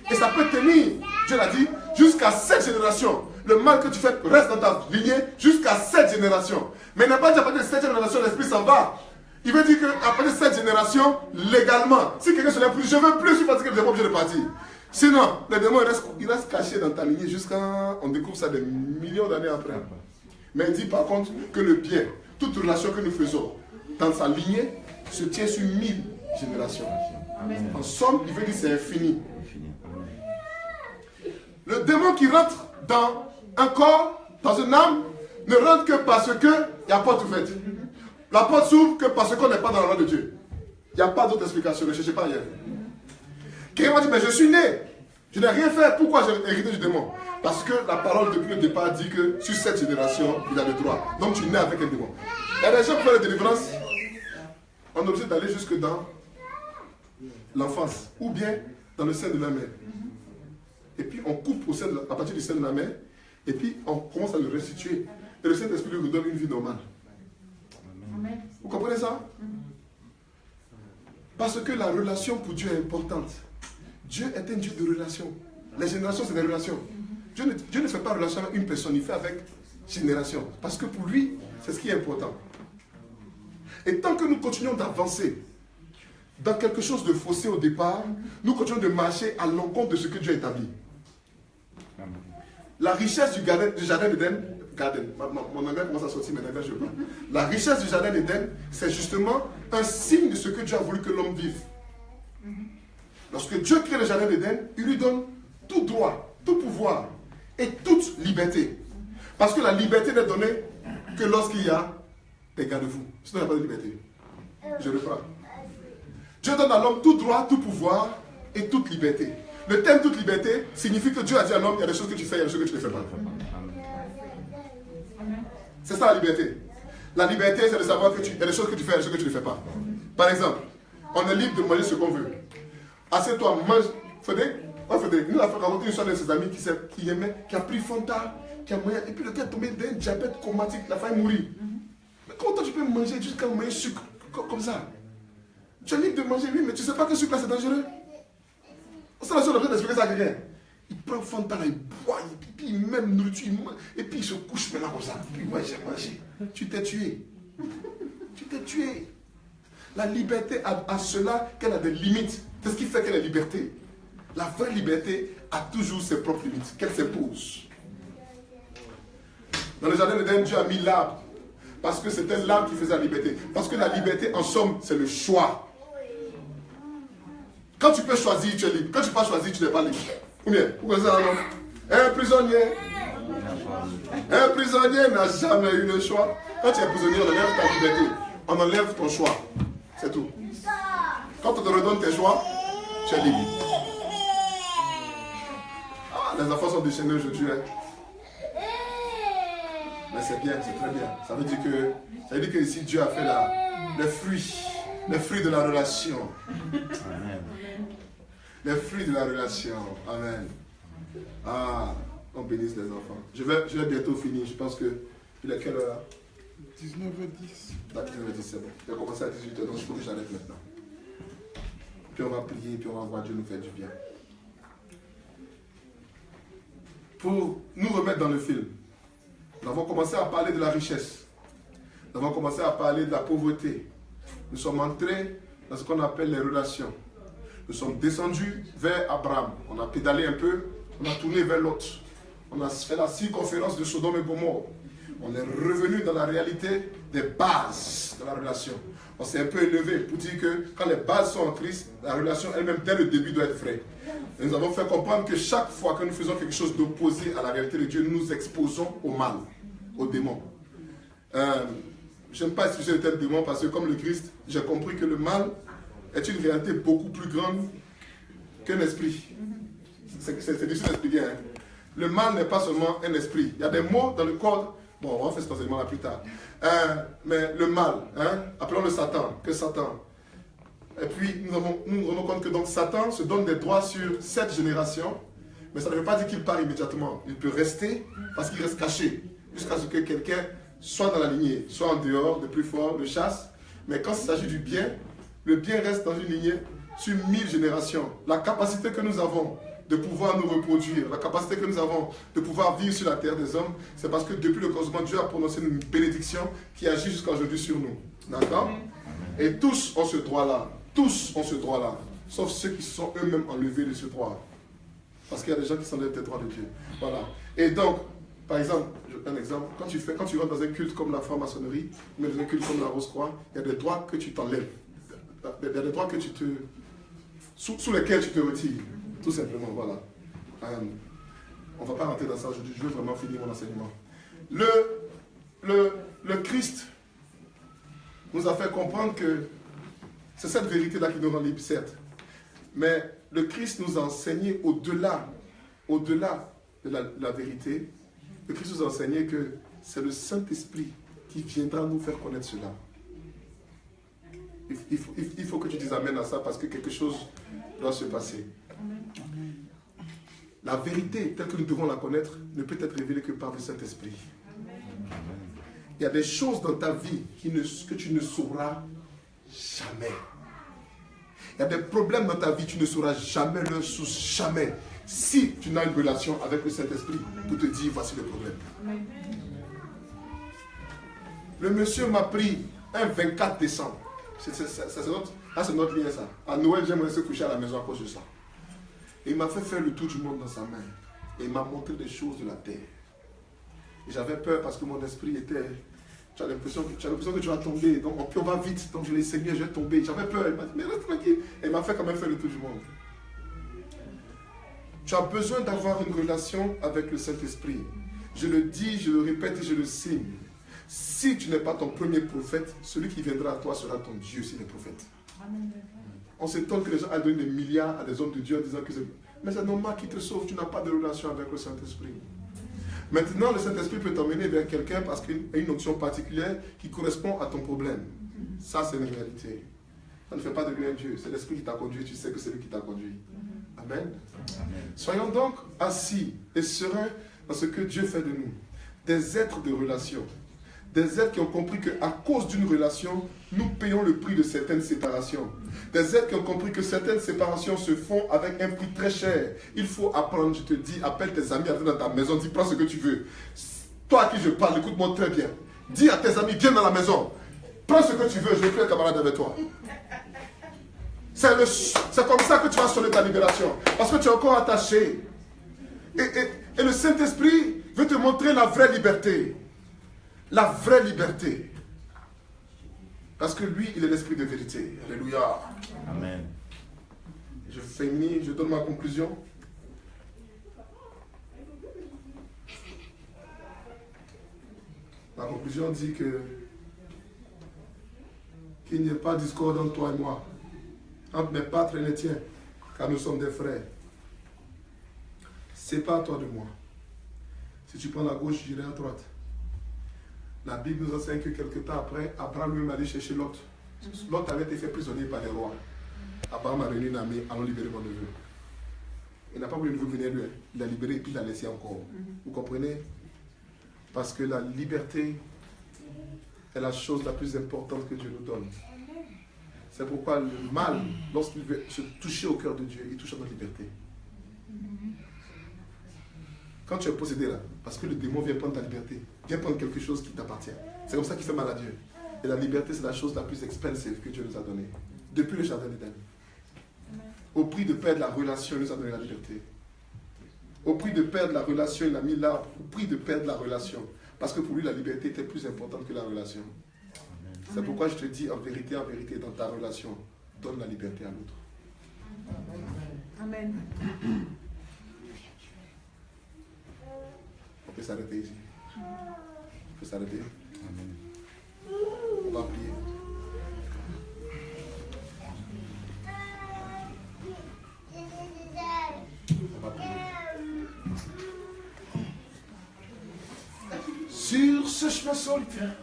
Et ça peut tenir. Dieu l'a dit, jusqu'à 7 générations. Le mal que tu fais reste dans ta lignée jusqu'à 7 générations. Mais il n'a pas dit à partir de 7 générations, l'esprit s'en va. Il veut dire qu'à partir de 7 générations, légalement, si quelqu'un se lève plus, je ne veux plus, je suis fatigué, je n'ai pas obligé de partir. Sinon, le démon il reste caché dans ta lignée jusqu'à on découvre ça des millions d'années après. Mais il dit par contre que le bien, toute relation que nous faisons dans sa lignée se tient sur 1000 générations. Amen. En somme, il veut dire que c'est infini. Le démon qui rentre dans un corps, dans une âme, ne rentre que parce que il n'y a pas tout fait. La porte s'ouvre que parce qu'on n'est pas dans la loi de Dieu. Il n'y a pas d'autre explication, ne cherchez pas ailleurs. Quelqu'un m'a dit, mais je suis né. Je n'ai rien fait. Pourquoi j'ai hérité du démon? Parce que la parole depuis le départ dit que sur cette génération, il a le droit. Donc tu nais avec un démon. Il y a des gens qui font la délivrance. On est obligé d'aller jusque dans l'enfance. Ou bien dans le sein de la mère. Et puis on coupe à partir du sein de la mère. Et puis on commence à le restituer. Et le Saint-Esprit lui donne une vie normale. Amen. Vous comprenez ça? Parce que la relation pour Dieu est importante. Dieu est un Dieu de relation. Les générations, c'est des relations. Dieu ne fait pas relation avec une personne, il fait avec génération. Parce que pour lui, c'est ce qui est important. Et tant que nous continuons d'avancer dans quelque chose de faussé au départ, nous continuons de marcher à l'encontre de ce que Dieu a établi. La richesse du jardin d'Éden, mon anglais commence à sortir, mais anglais je parle. La richesse du jardin d'Éden, c'est justement un signe de ce que Dieu a voulu que l'homme vive. Lorsque Dieu crée le jardin d'Éden, il lui donne tout droit, tout pouvoir et toute liberté. Parce que la liberté n'est donnée que lorsqu'il y a des garde-fous. Sinon, il n'y a pas de liberté. Je reprends. Dieu donne à l'homme tout droit, tout pouvoir et toute liberté. Le terme toute liberté signifie que Dieu a dit à l'homme, il y a des choses que tu fais, il y a des choses que tu ne fais pas. C'est ça la liberté. La liberté, c'est de savoir que il y a des choses que tu fais, il y a des choses que tu ne fais pas. Par exemple, on est libre de manger ce qu'on veut. Assieds-toi, mange. Frédéric, nous avons rencontré une soeur de ses amis qui aimait, qui a pris Fanta, qui a mangé, et puis le gars est tombé d'un diabète chromatique, la faille mourir. Mais comment tu peux manger jusqu'à manger sucre comme ça? Tu es libre de manger, oui, mais tu ne sais pas que le sucre là c'est dangereux. C'est la chose d'expliquer ça à quelqu'un. Il prend Fanta là, il boit, et puis il même nourriture, et puis il se couche maintenant comme ça. Puis moi j'ai mangé. Tu t'es tué. Tu t'es tué. La liberté a cela qu'elle a des limites. C'est ce qui fait qu'elle est liberté. La vraie liberté a toujours ses propres limites, qu'elle s'impose. Dans le jardin d'Éden, Dieu a mis l'arbre. Parce que c'était l'arbre qui faisait la liberté. Parce que la liberté, en somme, c'est le choix. Quand tu peux choisir, tu es libre. Quand tu ne peux pas choisir, tu n'es pas libre. Ou bien, vous connaissez ça, non? Un prisonnier n'a jamais eu le choix. Quand tu es prisonnier, on enlève ta liberté. On enlève ton choix. C'est tout. Quand on te redonne tes choix, tu es libre. Ah, les enfants sont déchaînés aujourd'hui. Hein. Mais c'est bien, c'est très bien. Ça veut dire que ici, Dieu a fait les fruits de la relation. Amen. Les fruits de la relation. Amen. Ah, on bénisse les enfants. Je vais bientôt finir. Je pense que. Il est quelle heure? 19h10. 19h10, c'est bon. Je vais commencer à 18h, donc il faut que j'arrête maintenant. Puis on va prier, puis on va voir Dieu nous faire du bien. Pour nous remettre dans le film, nous avons commencé à parler de la richesse. Nous avons commencé à parler de la pauvreté. Nous sommes entrés dans ce qu'on appelle les relations. Nous sommes descendus vers Abraham. On a pédalé un peu, on a tourné vers Lot. On a fait la circonférence de Sodome et Gomorrhe. On est revenu dans la réalité des bases de la relation. On s'est un peu élevé pour dire que quand les bases sont en Christ, la relation elle-même dès le début doit être vraie. Et nous avons fait comprendre que chaque fois que nous faisons quelque chose d'opposé à la réalité de Dieu, nous nous exposons au mal, au démon. Je n'aime pas utiliser le terme démon parce que comme le Christ, j'ai compris que le mal est une réalité beaucoup plus grande qu'un esprit. C'est difficile d'expliquer. Hein? Le mal n'est pas seulement un esprit. Il y a des mots dans le corps. Bon, on va faire cet enseignement là plus tard. Mais le mal, hein, appelons-le Satan, que Satan. Et puis, nous nous rendons compte que donc Satan se donne des droits sur cette génération, mais ça ne veut pas dire qu'il part immédiatement. Il peut rester parce qu'il reste caché, jusqu'à ce que quelqu'un soit dans la lignée, soit en dehors, de plus fort, le chasse. Mais quand il s'agit du bien, le bien reste dans une lignée sur 1000 générations. La capacité que nous avons de pouvoir nous reproduire, la capacité que nous avons de pouvoir vivre sur la terre des hommes, c'est parce que depuis le commencement, Dieu a prononcé une bénédiction qui agit jusqu'à aujourd'hui sur nous. D'accord? Et tous ont ce droit-là. Tous ont ce droit-là. Sauf ceux qui sont eux-mêmes enlevés de ce droit. Parce qu'il y a des gens qui s'enlèvent des droits de Dieu. Voilà. Et donc, par exemple, un exemple, quand tu rentres dans un culte comme la franc-maçonnerie, mais dans un culte comme la Rose-Croix, il y a des droits que tu t'enlèves. Il y a des droits que tu te... sous lesquels tu te retires. Tout simplement, voilà. On ne va pas rentrer dans ça aujourd'hui, je veux vraiment finir mon enseignement. Le Christ nous a fait comprendre que c'est cette vérité-là qui nous rend libres, certes. Mais le Christ nous a enseigné au-delà de la vérité. Le Christ nous a enseigné que c'est le Saint-Esprit qui viendra nous faire connaître cela. Il faut que tu dises amen à ça parce que quelque chose doit se passer. La vérité, telle que nous devons la connaître, ne peut être révélée que par le Saint-Esprit. Il y a des choses dans ta vie que tu ne sauras jamais. Il y a des problèmes dans ta vie, tu ne sauras jamais leur source, jamais. Si tu n'as une relation avec le Saint-Esprit pour te dire, voici le problème. Le monsieur m'a pris un 24 décembre. C'est notre lien, ça. À Noël, j'aimerais se coucher à la maison à cause de ça. Et il m'a fait faire le tour du monde dans sa main. Et il m'a montré des choses de la terre. Et j'avais peur parce que mon esprit était... Tu as l'impression que tu vas tomber. Donc on va vite. Donc je l'ai saigné, je vais tomber. J'avais peur. Il m'a dit, mais reste tranquille. Et il m'a fait quand même faire le tour du monde. Tu as besoin d'avoir une relation avec le Saint-Esprit. Je le dis, je le répète et je le signe. Si tu n'es pas ton premier prophète, celui qui viendra à toi sera ton Dieu, c'est le prophète. On s'étonne que les gens aient donné des milliards à des hommes de Dieu en disant que c'est... Mais c'est normal qui te sauve, tu n'as pas de relation avec le Saint-Esprit. Maintenant, le Saint-Esprit peut t'emmener vers quelqu'un parce qu'il y a une option particulière qui correspond à ton problème. Ça, c'est une réalité. Ça ne fait pas de lui un Dieu. C'est l'Esprit qui t'a conduit, tu sais que c'est lui qui t'a conduit. Amen. Amen. Soyons donc assis et sereins dans ce que Dieu fait de nous. Des êtres de relation. Des êtres qui ont compris qu'à cause d'une relation, nous payons le prix de certaines séparations. Des êtres qui ont compris que certaines séparations se font avec un prix très cher. Il faut apprendre, je te dis, appelle tes amis, arrive dans ta maison, dis, prends ce que tu veux. Toi à qui je parle, écoute-moi très bien. Dis à tes amis, viens dans la maison. Prends ce que tu veux, je vais faire camarade avec toi. C'est comme ça que tu vas sonner ta libération. Parce que tu es encore attaché. Et le Saint-Esprit veut te montrer la vraie liberté. La vraie liberté. Parce que lui, il est l'esprit de vérité. Alléluia. Amen. Je finis, je donne ma conclusion. Ma conclusion dit qu'il n'y ait pas de discorde entre toi et moi, entre mes pâtres et les tiens, car nous sommes des frères. Sépare-toi de moi. Si tu prends la gauche, j'irai à droite. La Bible nous enseigne que quelque temps après, Abraham lui-même allait chercher Lot. Lot avait été fait prisonnier par les rois. Abraham a réuni une armée, allons libérer mon neveu. Il n'a pas voulu le neveu venir lui. Il l'a libéré et puis il l'a laissé encore. Vous comprenez? Parce que la liberté est la chose la plus importante que Dieu nous donne. C'est pourquoi le mal, lorsqu'il veut se toucher au cœur de Dieu, il touche à notre liberté. Quand tu es possédé là, parce que le démon vient prendre ta liberté, vient prendre quelque chose qui t'appartient. C'est comme ça qu'il fait mal à Dieu. Et la liberté, c'est la chose la plus expensive que Dieu nous a donnée. Depuis le jardin d'Éden. Au prix de perdre la relation, il nous a donné la liberté. Au prix de perdre la relation, il a mis l'arbre. Au prix de perdre la relation. Parce que pour lui, la liberté était plus importante que la relation. C'est pourquoi je te dis en vérité, dans ta relation, donne la liberté à l'autre. Amen. On peut s'arrêter ici. On peut s'arrêter. On va prier. On va prier. Sur ce chemin solitaire,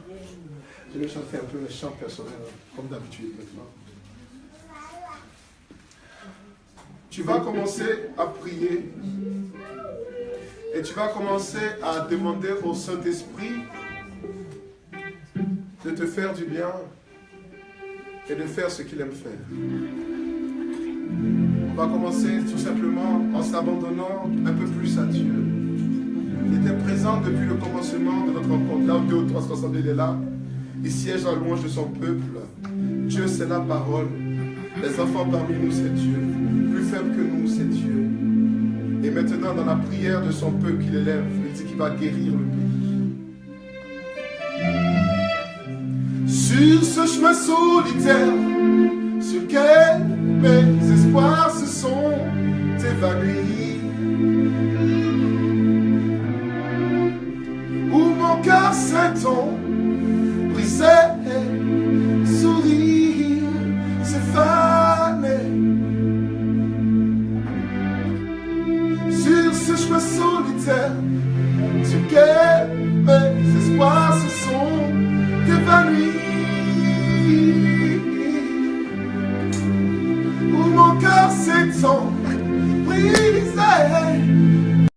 je vais chanter un peu un chant personnel, comme d'habitude maintenant. Tu vas commencer à prier et tu vas commencer à demander au Saint-Esprit de te faire du bien et de faire ce qu'il aime faire. On va commencer tout simplement en s'abandonnant un peu plus à Dieu. Il était présent depuis le commencement de notre rencontre. Là où 2 ou 3 sont rassemblés, il est là. Il siège en louange de son peuple. Dieu, c'est la parole. Les enfants parmi nous, c'est Dieu. Plus faible que nous, c'est Dieu. Et maintenant, dans la prière de son peuple qu'il élève, il dit qu'il va guérir le pays. Sur ce chemin solitaire, sur lequel mes espoirs se sont évanouis, où mon cœur s'étend, brisé, sourire, s'effaner. Sur ce chemin solitaire, sur lequel mes espoirs se sont évanouis,